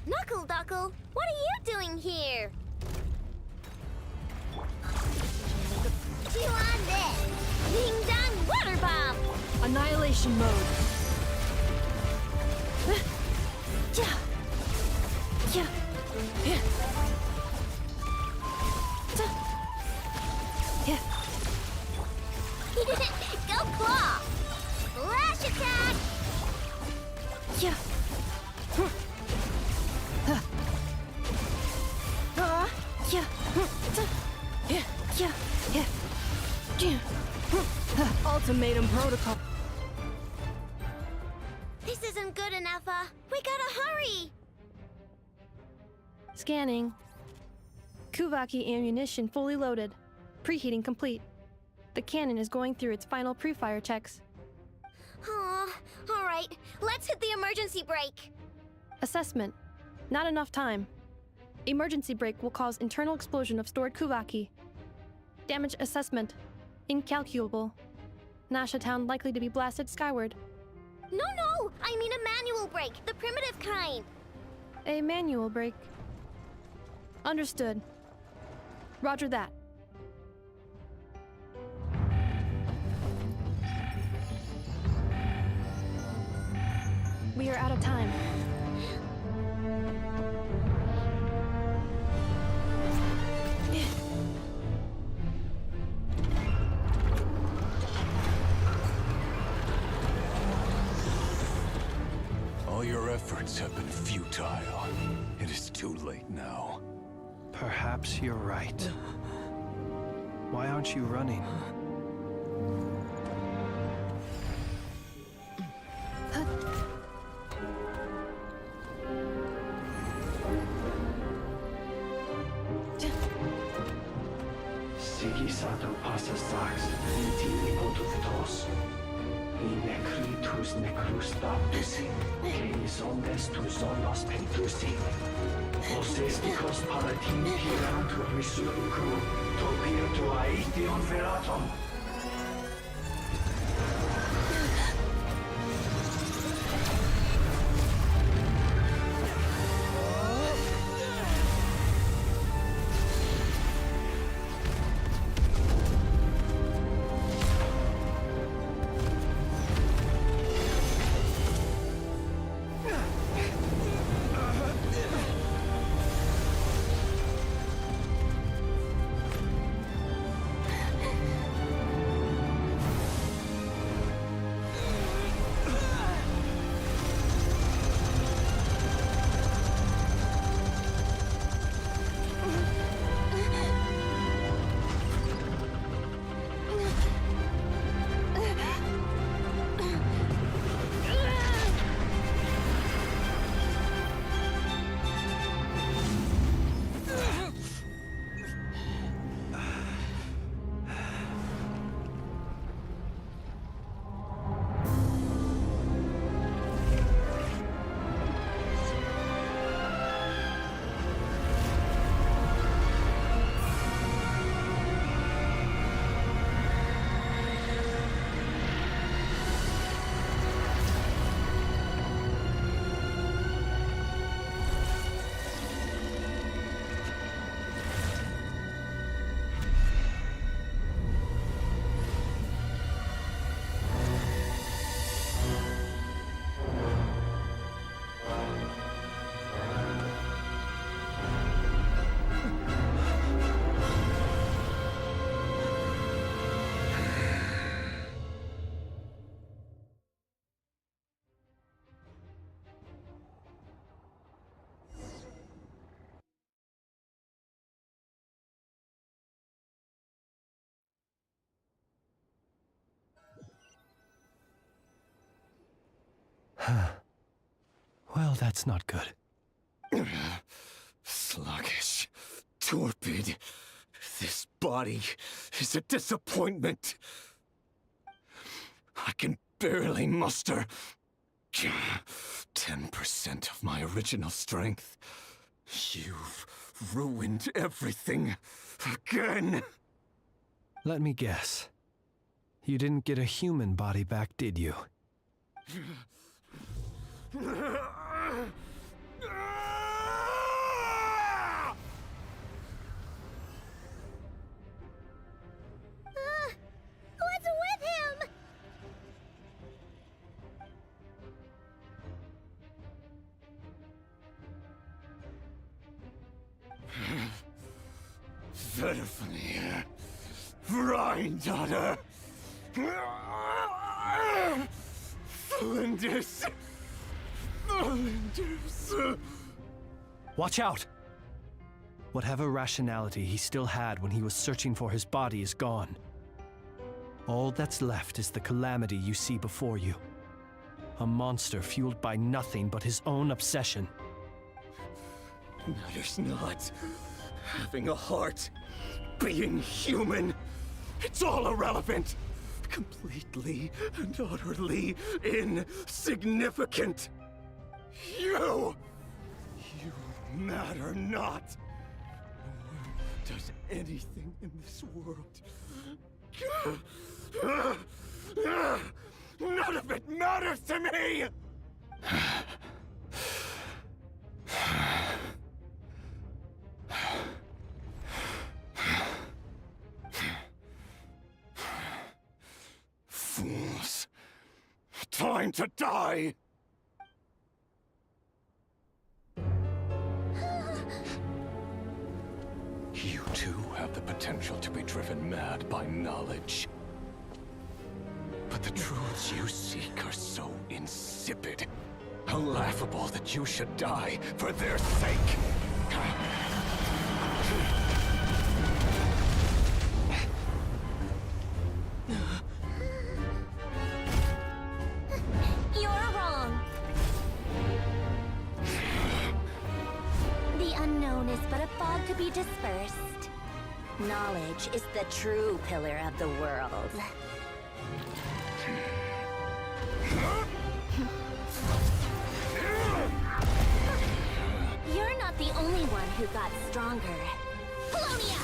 Knuckle-Duckle, what are you doing here? Chew on this! Ding-dong water bomb! Annihilation mode. Go claw! Flash attack! Ultimatum protocol. This isn't good enough, we gotta hurry! Scanning. Kuvaki ammunition fully loaded. Preheating complete. The cannon is going through its final pre-fire checks. Aw, alright, let's hit the emergency brake! Assessment. Not enough time. Emergency brake will cause internal explosion of stored Kuvaki. Damage assessment. Incalculable. Nasha Town likely to be blasted skyward. No, I mean a manual brake, the primitive kind! A manual brake. Understood. Roger that. We are out of time. All your efforts have been futile. It is too late now. Perhaps you're right. Why aren't you running? Sigisato passa sax, intili potutos. Necritus necrus baptisi, canis ondes tu solos pentusi. Osesticos palatin pirantur resurrecru, topirtu aetion veratum. Well, that's not good. Sluggish. Torpid. This body is a disappointment. I can barely muster 10% of my original strength. You've ruined everything again. Let me guess. You didn't get a human body back, did you? What's with him? Verfnir. Rheindaughter. Flinders. Flinders. Watch out! Whatever rationality he still had when he was searching for his body is gone. All that's left is the calamity you see before you. A monster fueled by nothing but his own obsession. Matters not. Having a heart. Being human. It's all irrelevant. Completely and utterly insignificant. You matter not. No one does anything in this world. None of it matters to me! Fools. Time to die! You too have the potential to be driven mad by knowledge. But the truths you seek are so insipid, laughable that you should die for their sake. You're wrong. The unknown is but a fog to be dispersed. Knowledge is the true pillar of the world. You're not the only one who got stronger. Polonia!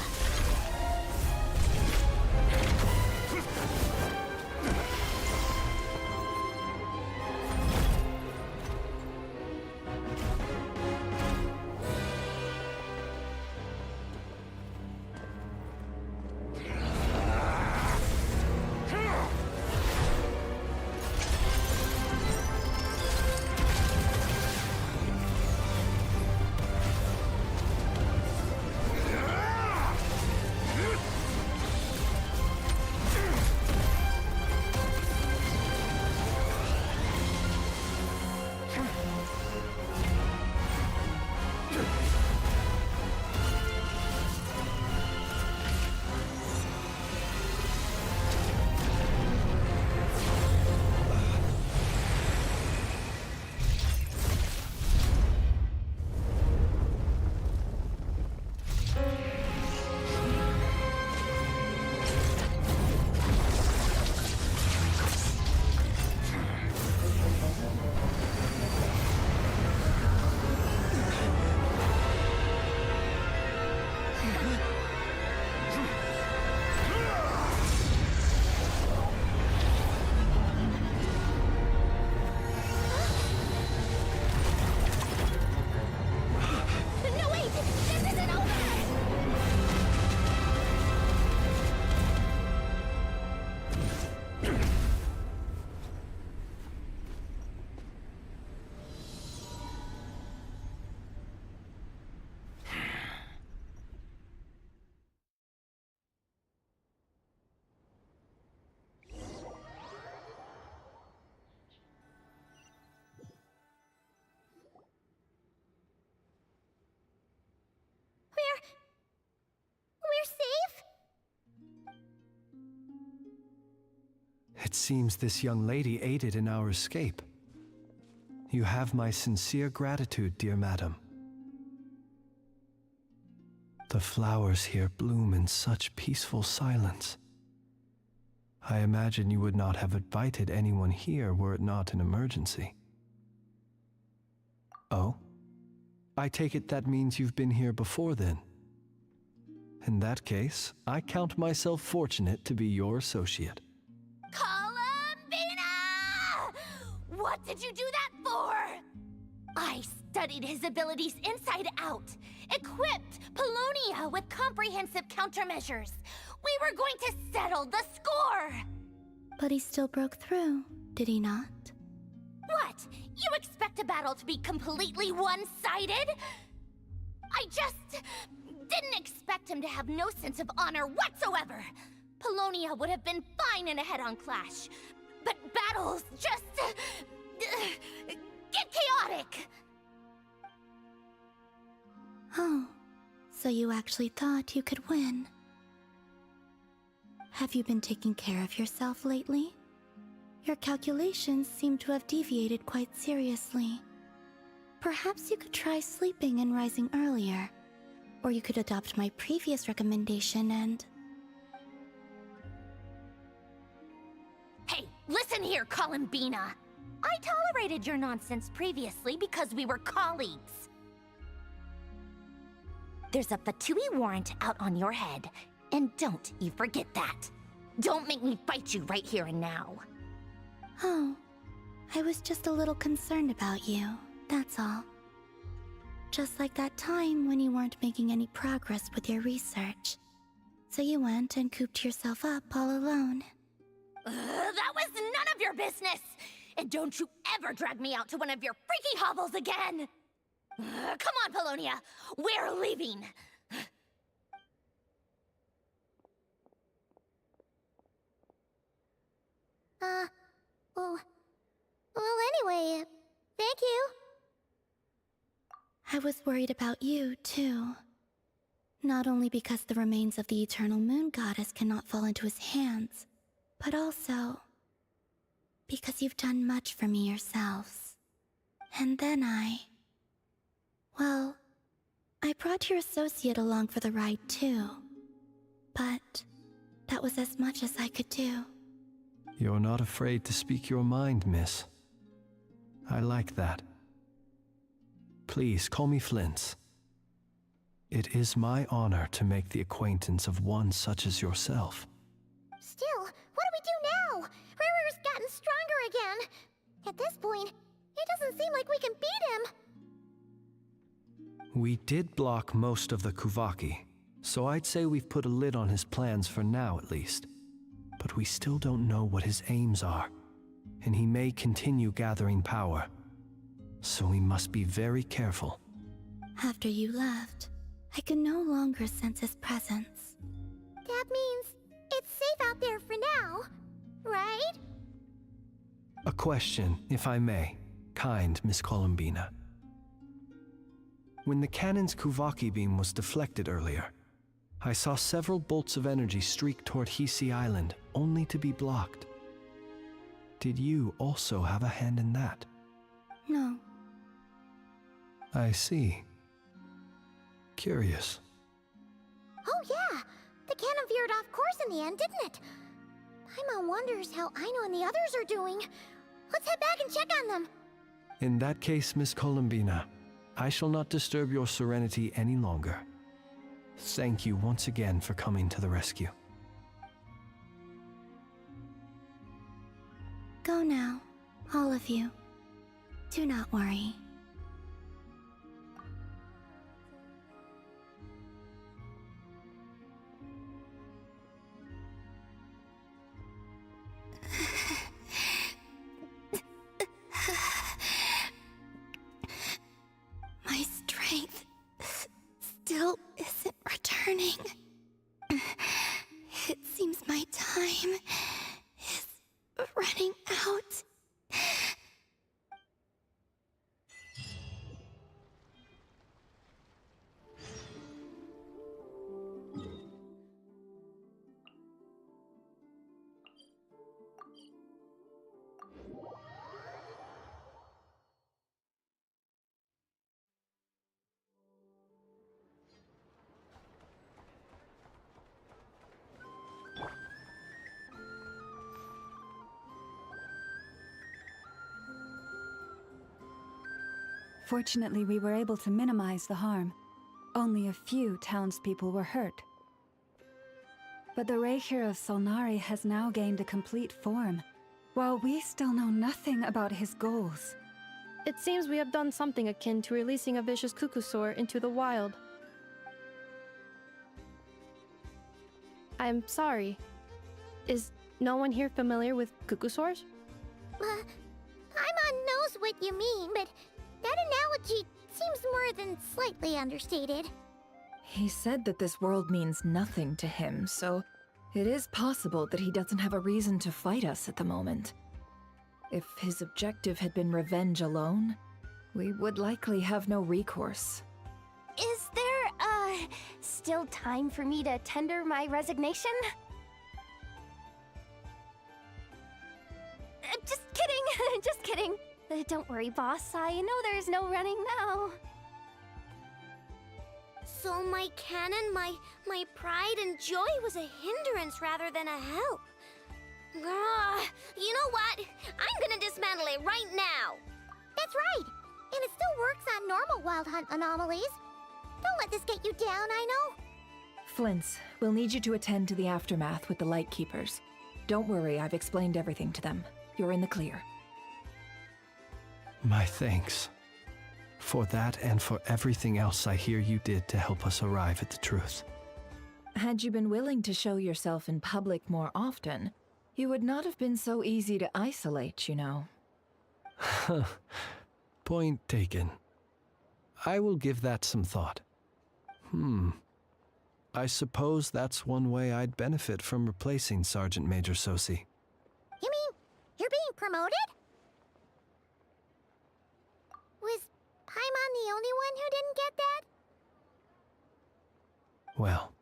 We're safe? It seems this young lady aided in our escape. You have my sincere gratitude, dear madam. The flowers here bloom in such peaceful silence. I imagine you would not have invited anyone here were it not an emergency. Oh? I take it that means you've been here before then. In that case, I count myself fortunate to be your associate. Columbina! What did you do that for? I studied his abilities inside out, equipped Paulownia with comprehensive countermeasures. We were going to settle the score! But he still broke through, did he not? What? You expect a battle to be completely one-sided? I just didn't expect him to have no sense of honor whatsoever. Paulownia would have been fine in a head-on clash, but battles just get chaotic. Oh, so you actually thought you could win. Have you been taking care of yourself lately? Your calculations seem to have deviated quite seriously. Perhaps you could try sleeping and rising earlier. Or you could adopt my previous recommendation and... Hey, listen here, Columbina! I tolerated your nonsense previously because we were colleagues. There's a Fatui warrant out on your head, and don't you forget that. Don't make me fight you right here and now. Oh, I was just a little concerned about you, that's all. Just like that time when you weren't making any progress with your research. So you went and cooped yourself up all alone. That was none of your business! And don't you ever drag me out to one of your freaky hovels again! Come on, Paulownia! We're leaving! Well, anyway, thank you. I was worried about you, too. Not only because the remains of the Eternal Moon Goddess cannot fall into his hands, but also because you've done much for me yourselves. And then well, I brought your associate along for the ride, too. But that was as much as I could do. You're not afraid to speak your mind, miss. I like that. Please call me Flint's. It is my honor to make the acquaintance of one such as yourself. Still, what do we do now? Rarer's gotten stronger again. At this point, it doesn't seem like we can beat him. We did block most of the Kuvaki, so I'd say we've put a lid on his plans for now at least. But we still don't know what his aims are, and he may continue gathering power. So we must be very careful. After you left, I could no longer sense his presence. That means it's safe out there for now, right? A question, if I may, kind Miss Columbina. When the cannon's Kuvaki beam was deflected earlier, I saw several bolts of energy streak toward Hisi Island, only to be blocked. Did you also have a hand in that? No. I see. Curious. Oh yeah! The cannon veered off course in the end, didn't it? Paimon wonders how Aino and the others are doing. Let's head back and check on them. In that case, Miss Columbina, I shall not disturb your serenity any longer. Thank you once again for coming to the rescue. Go now, all of you. Do not worry. My strength still isn't returning. It seems my time is running out. Fortunately, we were able to minimize the harm. Only a few townspeople were hurt. But the Reikir of Solnari has now gained a complete form, while we still know nothing about his goals. It seems we have done something akin to releasing a vicious Kukusaur into the wild. I'm sorry. Is no one here familiar with Kukusaurs? Paimon knows what you mean, but that analogy seems more than slightly understated. He said that this world means nothing to him, so it is possible that he doesn't have a reason to fight us at the moment. If his objective had been revenge alone, we would likely have no recourse. Is there, still time for me to tender my resignation? Just kidding, just kidding. Don't worry, boss. I know there's no running now. So my canon, my pride and joy was a hindrance rather than a help. You know what? I'm gonna dismantle it right now. That's right. And it still works on normal Wild Hunt anomalies. Don't let this get you down, I know. Flints, we'll need you to attend to the aftermath with the Lightkeepers. Don't worry, I've explained everything to them. You're in the clear. My thanks. For that and for everything else I hear you did to help us arrive at the truth. Had you been willing to show yourself in public more often, you would not have been so easy to isolate, you know. Point taken. I will give that some thought. I suppose that's one way I'd benefit from replacing Sergeant Major Sosi. You mean you're being promoted? Was Paimon the only one who didn't get that? Well,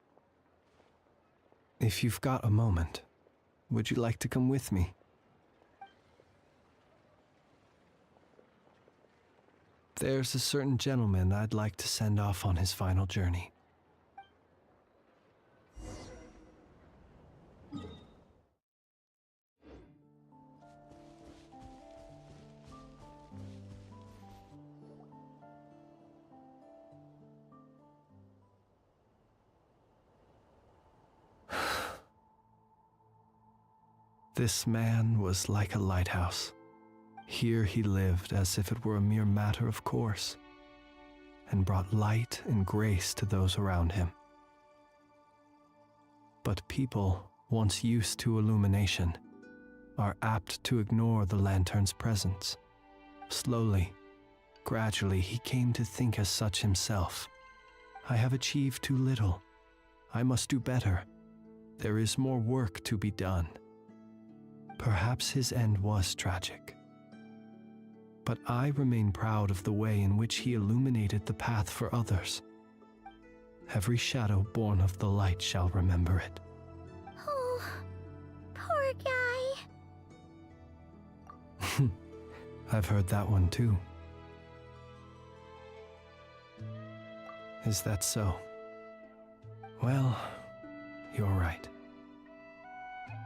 if you've got a moment, would you like to come with me? There's a certain gentleman I'd like to send off on his final journey. This man was like a lighthouse. Here he lived as if it were a mere matter of course, and brought light and grace to those around him. But people, once used to illumination, are apt to ignore the lantern's presence. Slowly, gradually, he came to think as such himself. I have achieved too little. I must do better. There is more work to be done. Perhaps his end was tragic. But I remain proud of the way in which he illuminated the path for others. Every shadow born of the light shall remember it. Oh, poor guy. I've heard that one too. Is that so? Well, you're right.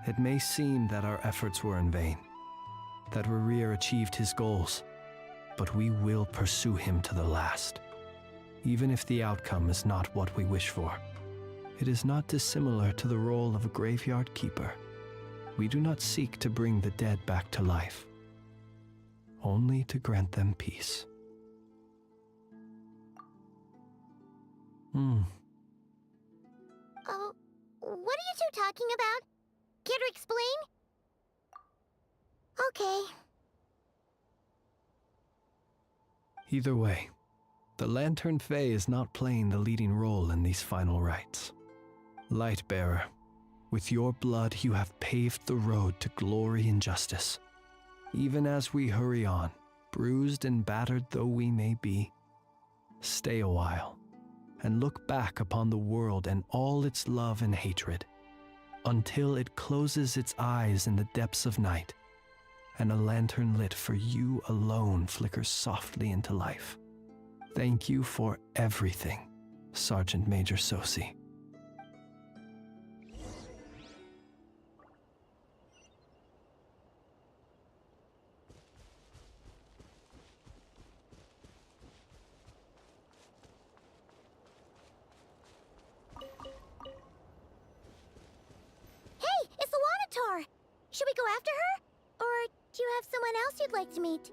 It may seem that our efforts were in vain, that Rerir achieved his goals, but we will pursue him to the last, even if the outcome is not what we wish for. It is not dissimilar to the role of a graveyard keeper. We do not seek to bring the dead back to life, only to grant them peace. Oh, what are you two talking about? Care to explain? Okay. Either way, the Lantern Fae is not playing the leading role in these final rites. Lightbearer, with your blood you have paved the road to glory and justice. Even as we hurry on, bruised and battered though we may be, stay a while and look back upon the world and all its love and hatred, until it closes its eyes in the depths of night, and a lantern lit for you alone flickers softly into life. Thank you for everything, Sergeant Major Sosi. Should we go after her? Or do you have someone else you'd like to meet?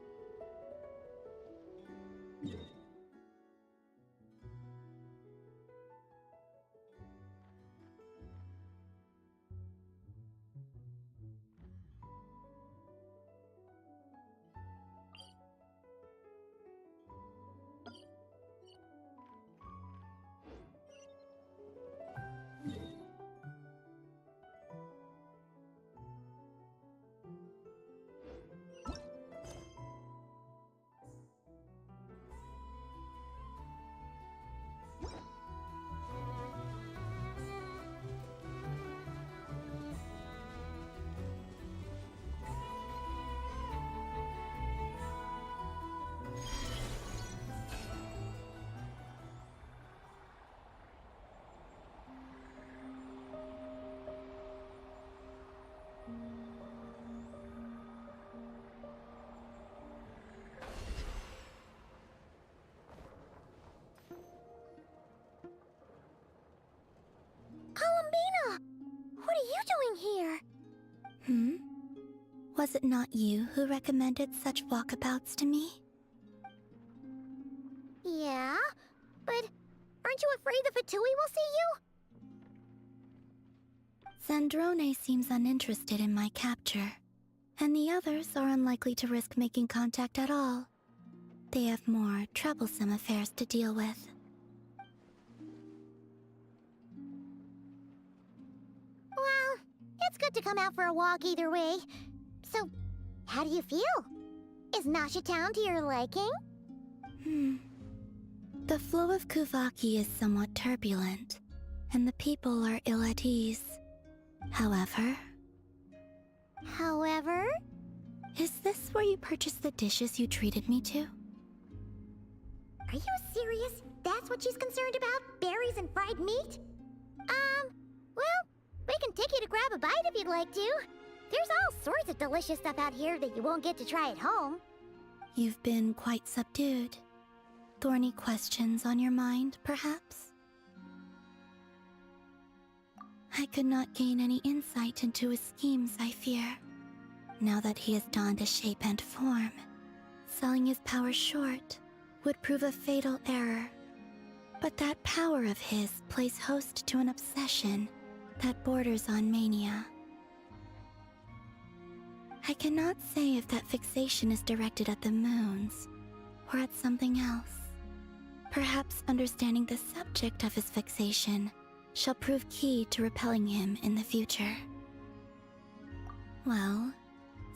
Columbina! What are you doing here? Was it not you who recommended such walkabouts to me? Yeah, but aren't you afraid the Fatui will see you? Zandrone seems uninterested in my capture, and the others are unlikely to risk making contact at all. They have more troublesome affairs to deal with. Well, it's good to come out for a walk either way. So, how do you feel? Is Nasha Town to your liking? The flow of Kuvaki is somewhat turbulent, and the people are ill at ease. However... Is this where you purchased the dishes you treated me to? Are you serious? That's what she's concerned about? Berries and fried meat? Well, we can take you to grab a bite if you'd like to. There's all sorts of delicious stuff out here that you won't get to try at home. You've been quite subdued. Thorny questions on your mind, perhaps? I could not gain any insight into his schemes, I fear. Now that he has donned a shape and form, selling his power short would prove a fatal error. But that power of his plays host to an obsession that borders on mania. I cannot say if that fixation is directed at the moons or at something else. Perhaps understanding the subject of his fixation shall prove key to repelling him in the future. Well,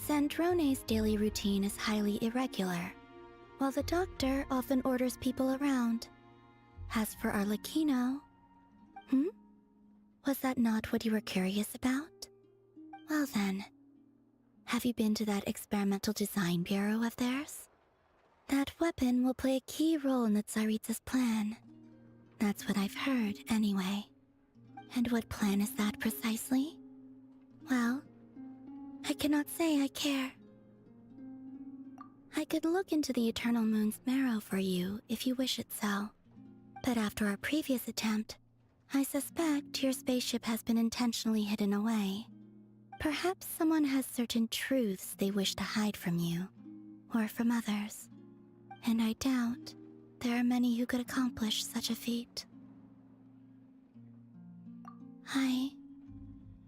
Zandrone's daily routine is highly irregular, while the doctor often orders people around. As for Arlecchino... Was that not what you were curious about? Well then, have you been to that experimental design bureau of theirs? That weapon will play a key role in the Tsaritsa's plan. That's what I've heard, anyway. And what plan is that precisely? Well, I cannot say I care. I could look into the Eternal Moon's marrow for you if you wish it so. But after our previous attempt, I suspect your spaceship has been intentionally hidden away. Perhaps someone has certain truths they wish to hide from you, or from others. And I doubt there are many who could accomplish such a feat. I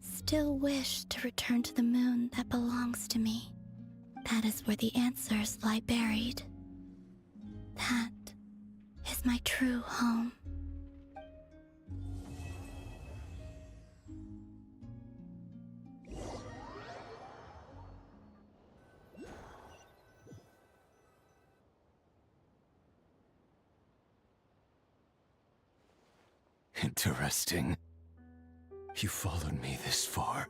still wish to return to the moon that belongs to me. That is where the answers lie buried. That is my true home. Interesting. You followed me this far.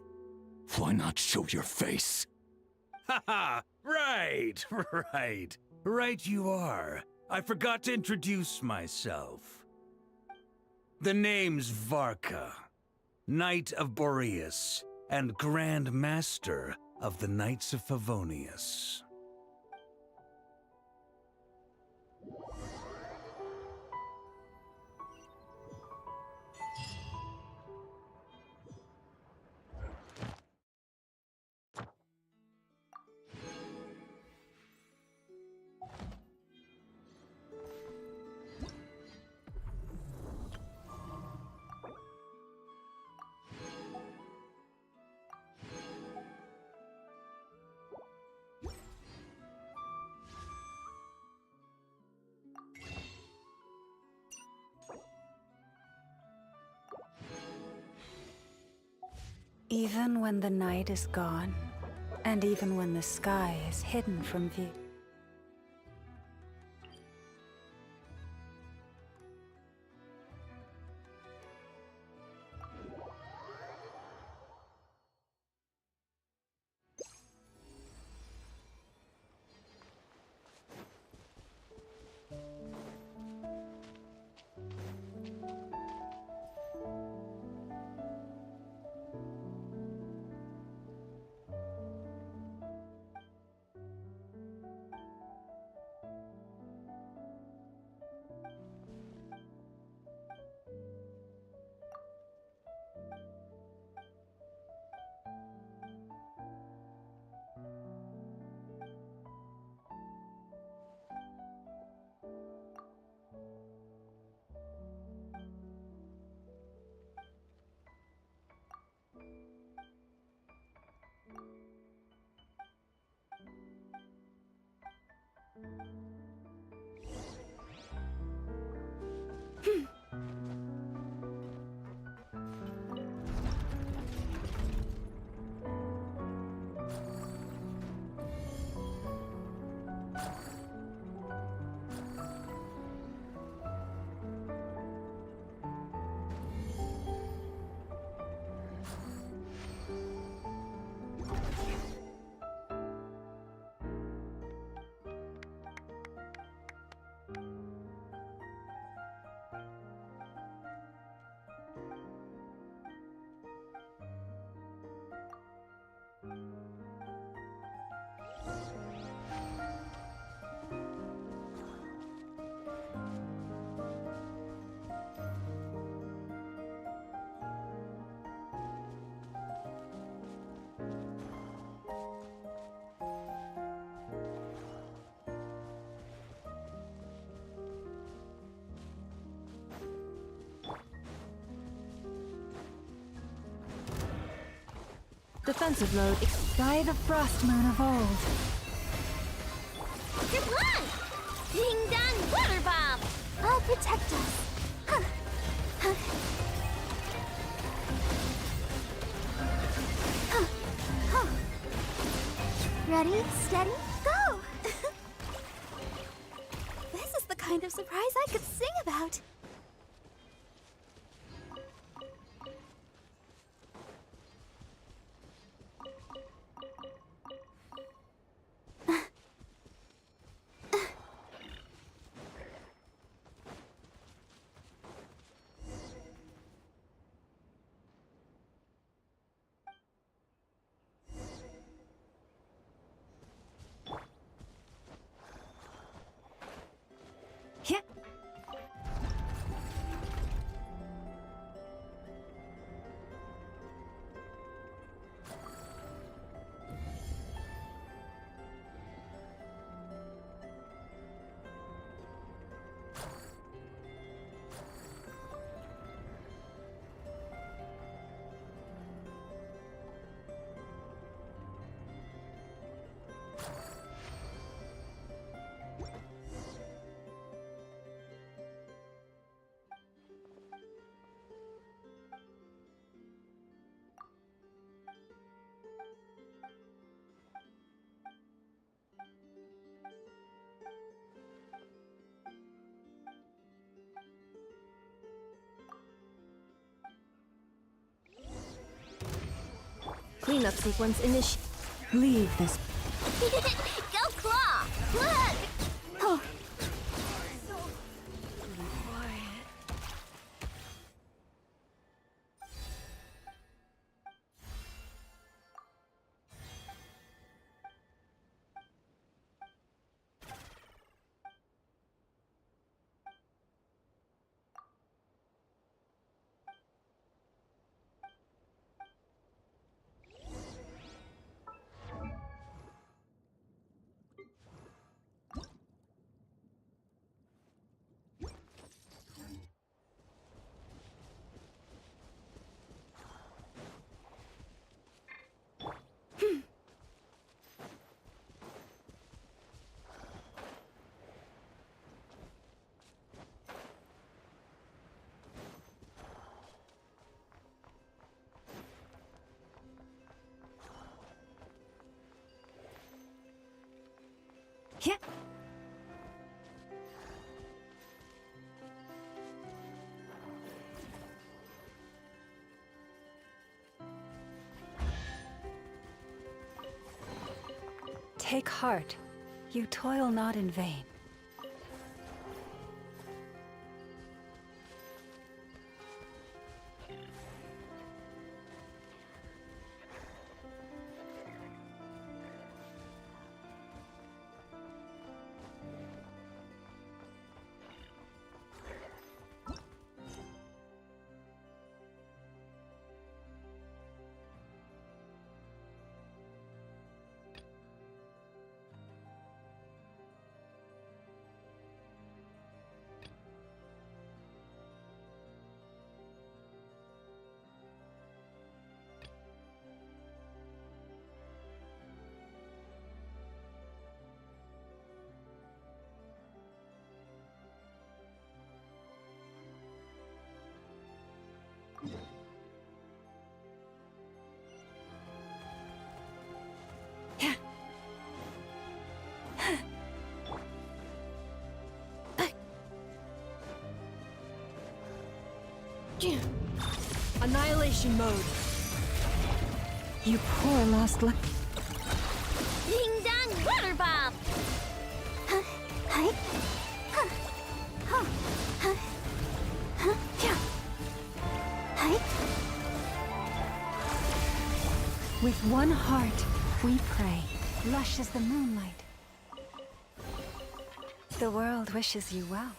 Why not show your face? Haha! Right, right. Right you are. I forgot to introduce myself. The name's Varka, Knight of Boreas, and Grand Master of the Knights of Favonius. Even when the night is gone, and even when the sky is hidden from view. Defensive mode. By the frost moon of old. Sublime! Ding dong water bomb! I'll protect us. Huh. Huh. Huh. Huh. Ready, steady, go! This is the kind of surprise I could sing about. Yeah. Cleanup sequence initiated. Leave this. Go claw! Look! Oh. Yeah. Take heart. You toil not in vain. Annihilation mode. You poor lost luck. Ding dong water bomb! With one heart, we pray, lush as the moonlight. The world wishes you well.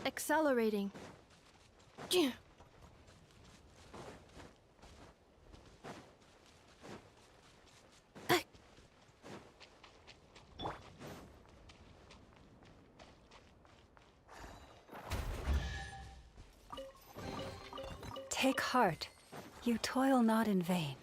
Accelerating. Take heart. You toil not in vain.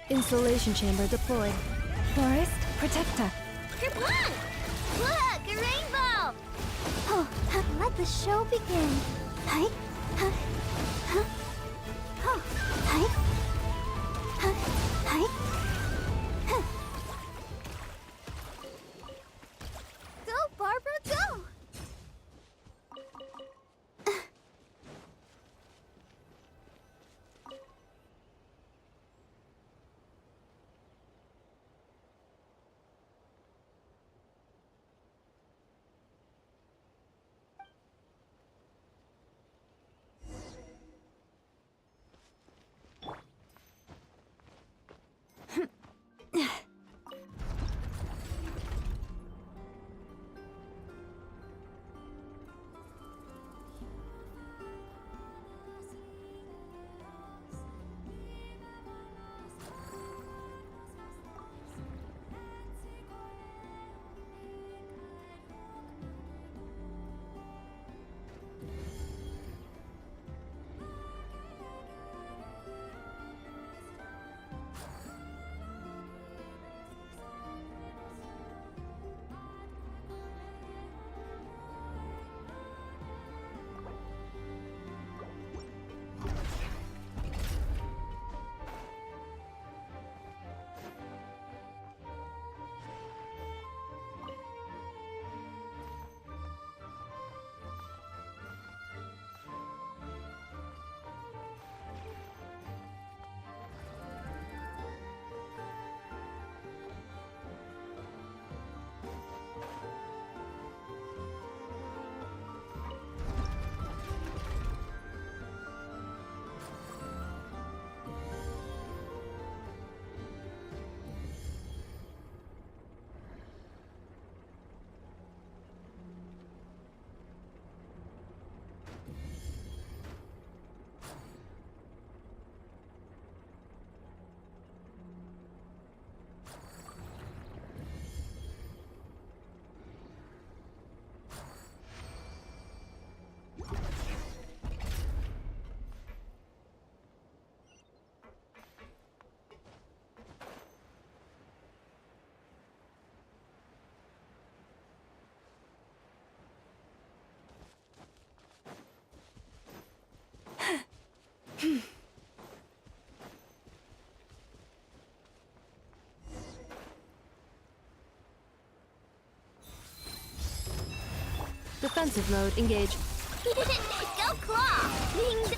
Insulation chamber deployed. Forest, protector. Kerplunk! Look, a rainbow! Oh, let the show begin. Hi. Huh. Huh. Oh. Hi. Huh. Hi. Huh. Go, Barbara, go! Defensive mode, engage. Go claw! Ding!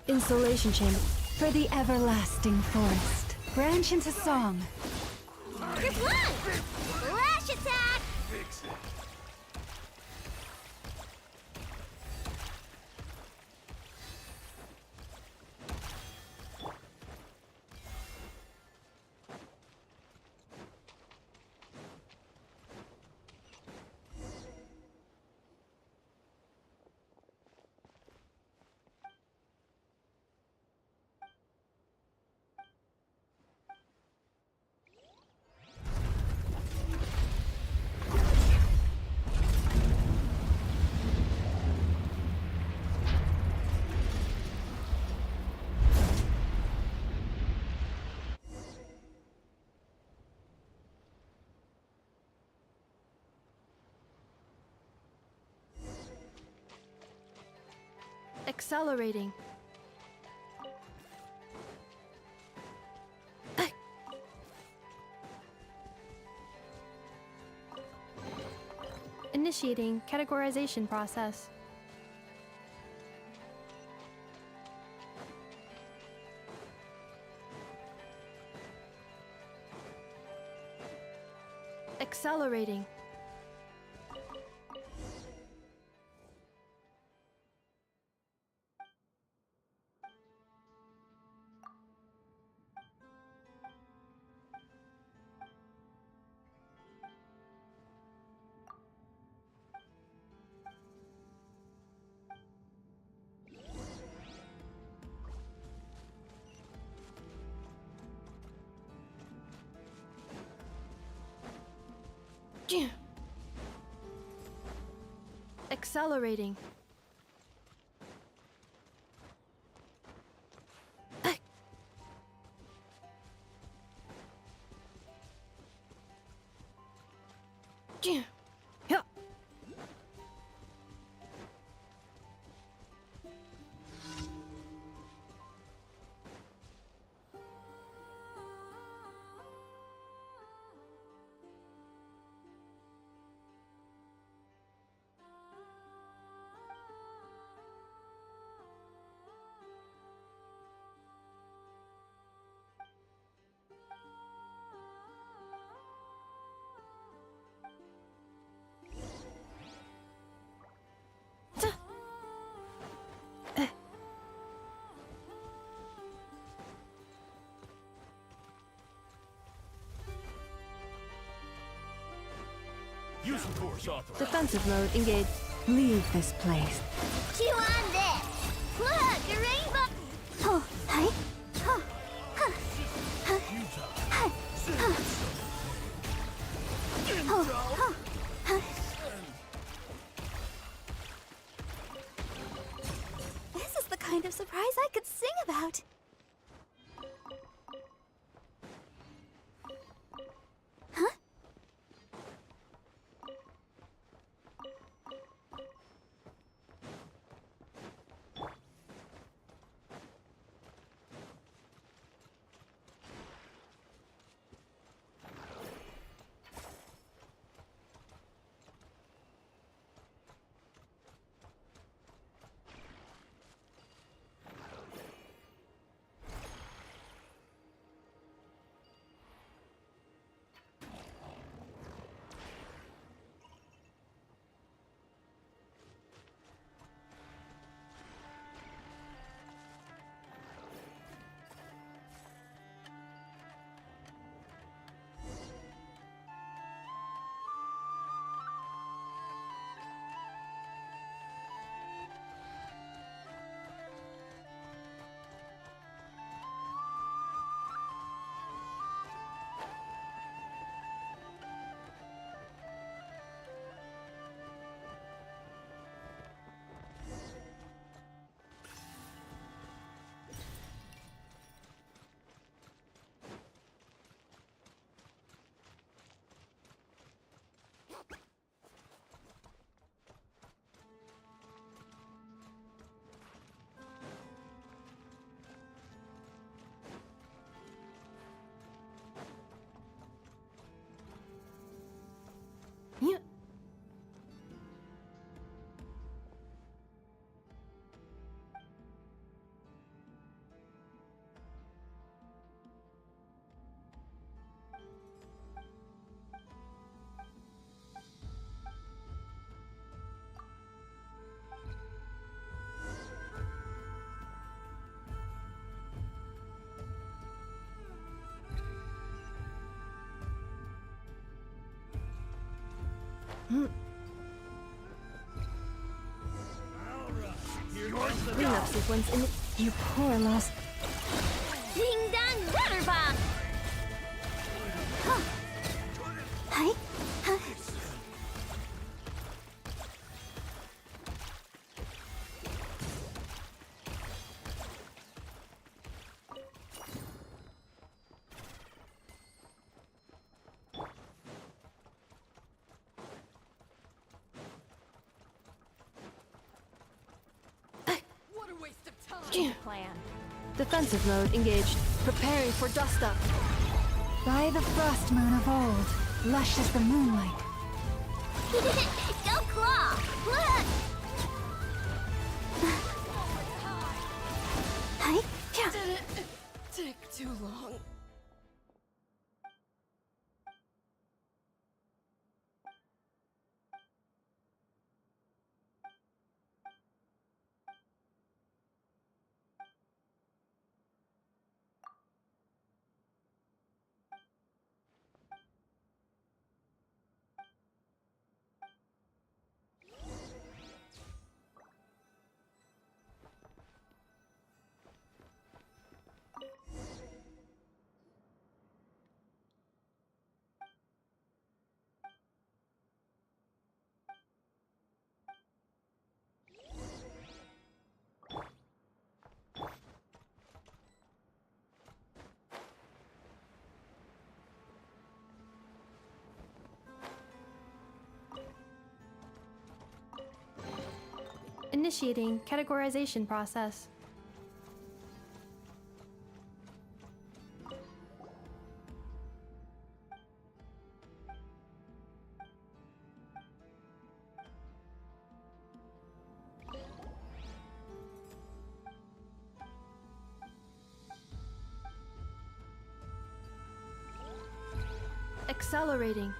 Insulation chamber. For the everlasting forest. Branch into song. Just one! Flash attack! Accelerating. Initiating categorization process. Accelerating. accelerating. Use course authorized. Defensive mode engaged. Leave this place. Chew on this! Look, a rainbow! Oh, hi. Oh, huh. Huh. Huh. Huh. Oh, oh, huh. This is the kind of surprise I could sing about. Huh? Yeah. Cleanup sequence in. You poor lost. Ding dong water bomb! Huh. Hi? Huh? What a waste of time. Plan. Defensive mode engaged. Preparing for dust up. By the frost moon of old, lush as the moonlight. Go claw! Look! Hi? Yeah. Did it take too long? Initiating categorization process. Accelerating.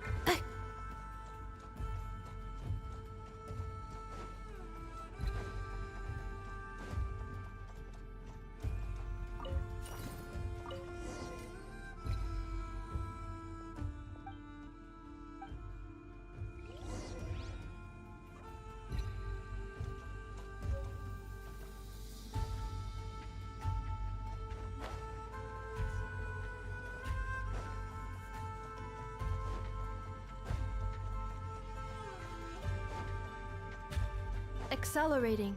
Accelerating.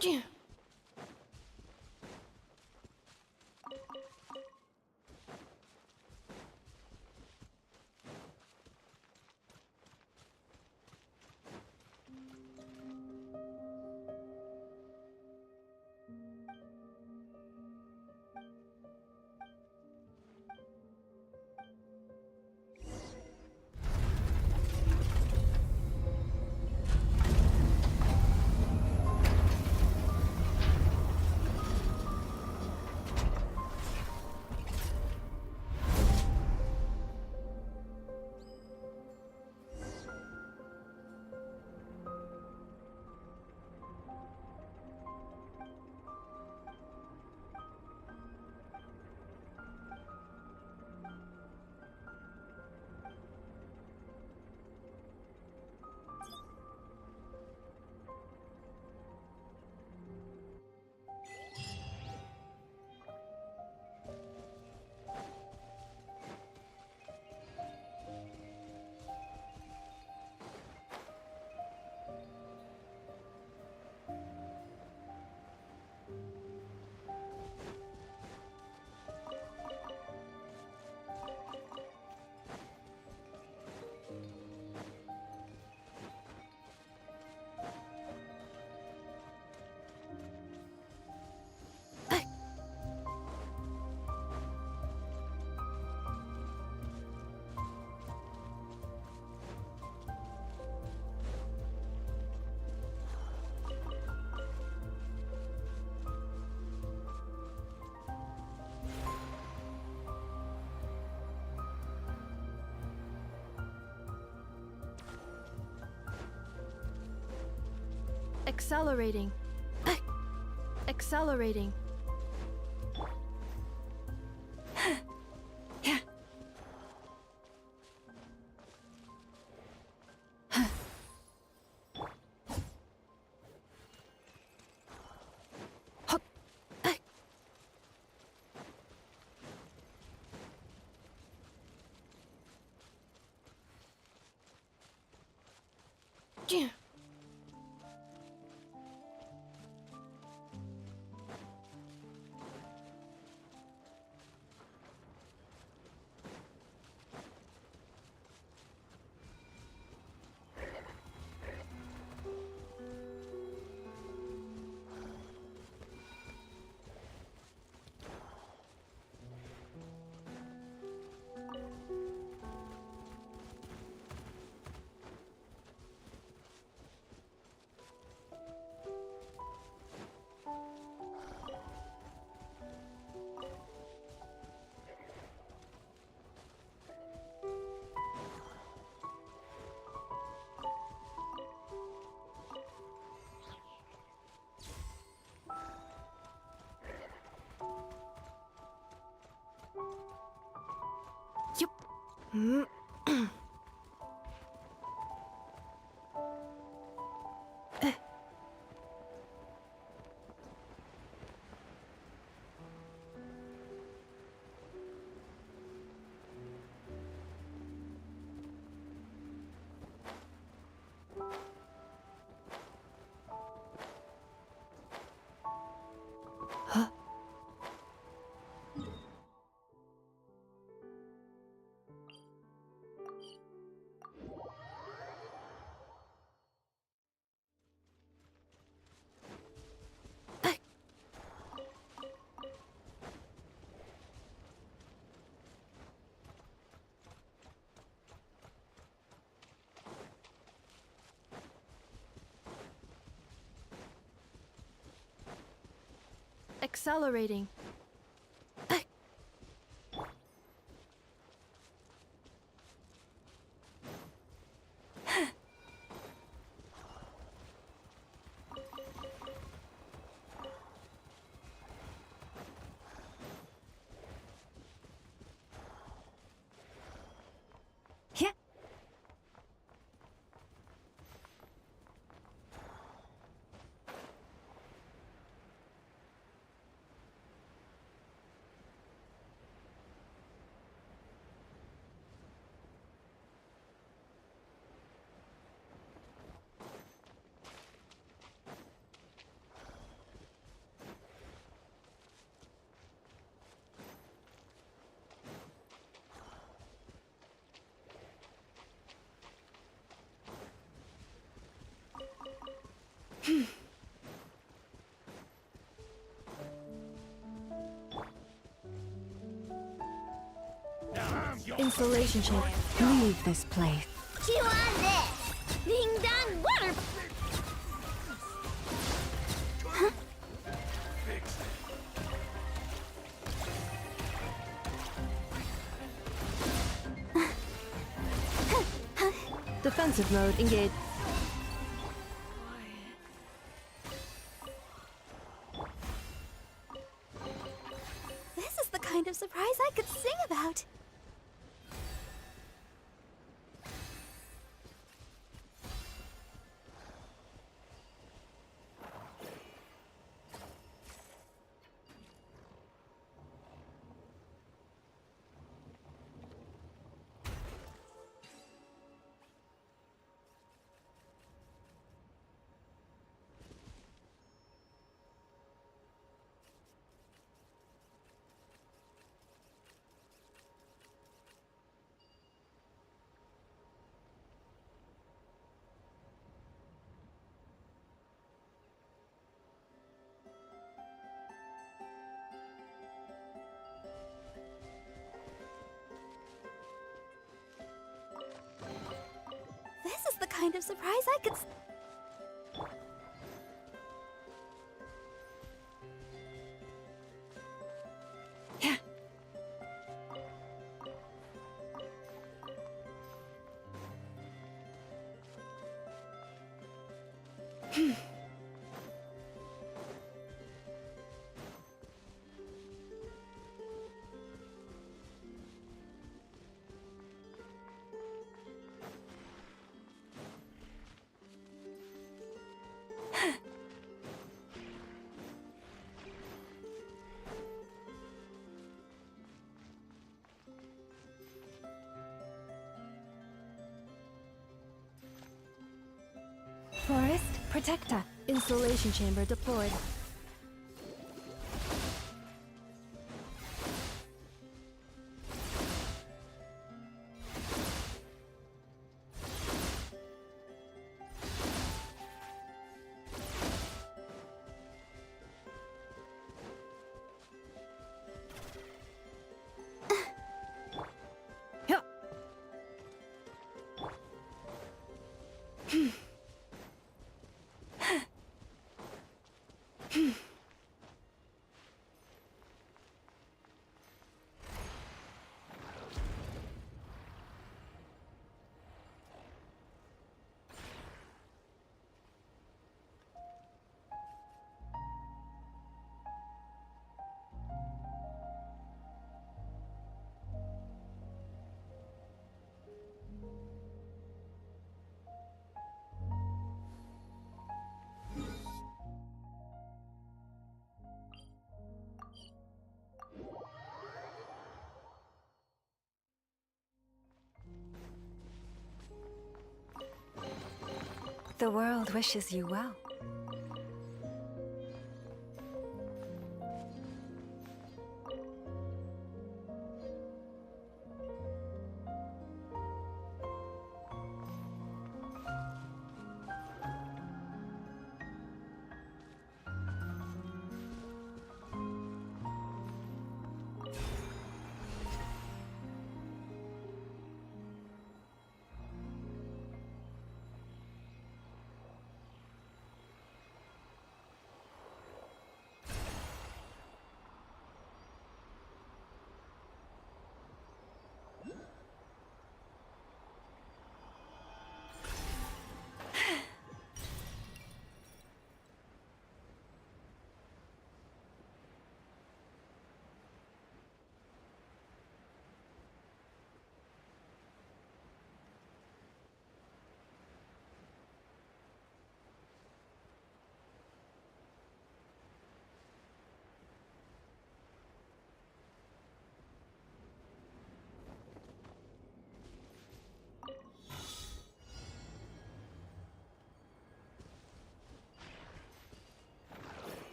Yeah. Accelerating. Accelerating. Yeah. Accelerating. Insulation chamber. Leave this place. Chew on this! Ding dong water! Defensive mode engaged. This is the kind of surprise I could sing about. This is the kind of surprise I could... Forest Protector. Insulation chamber deployed. The world wishes you well.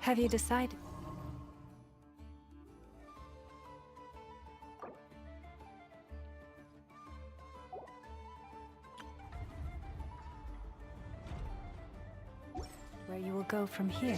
Have you decided? Where you will go from here?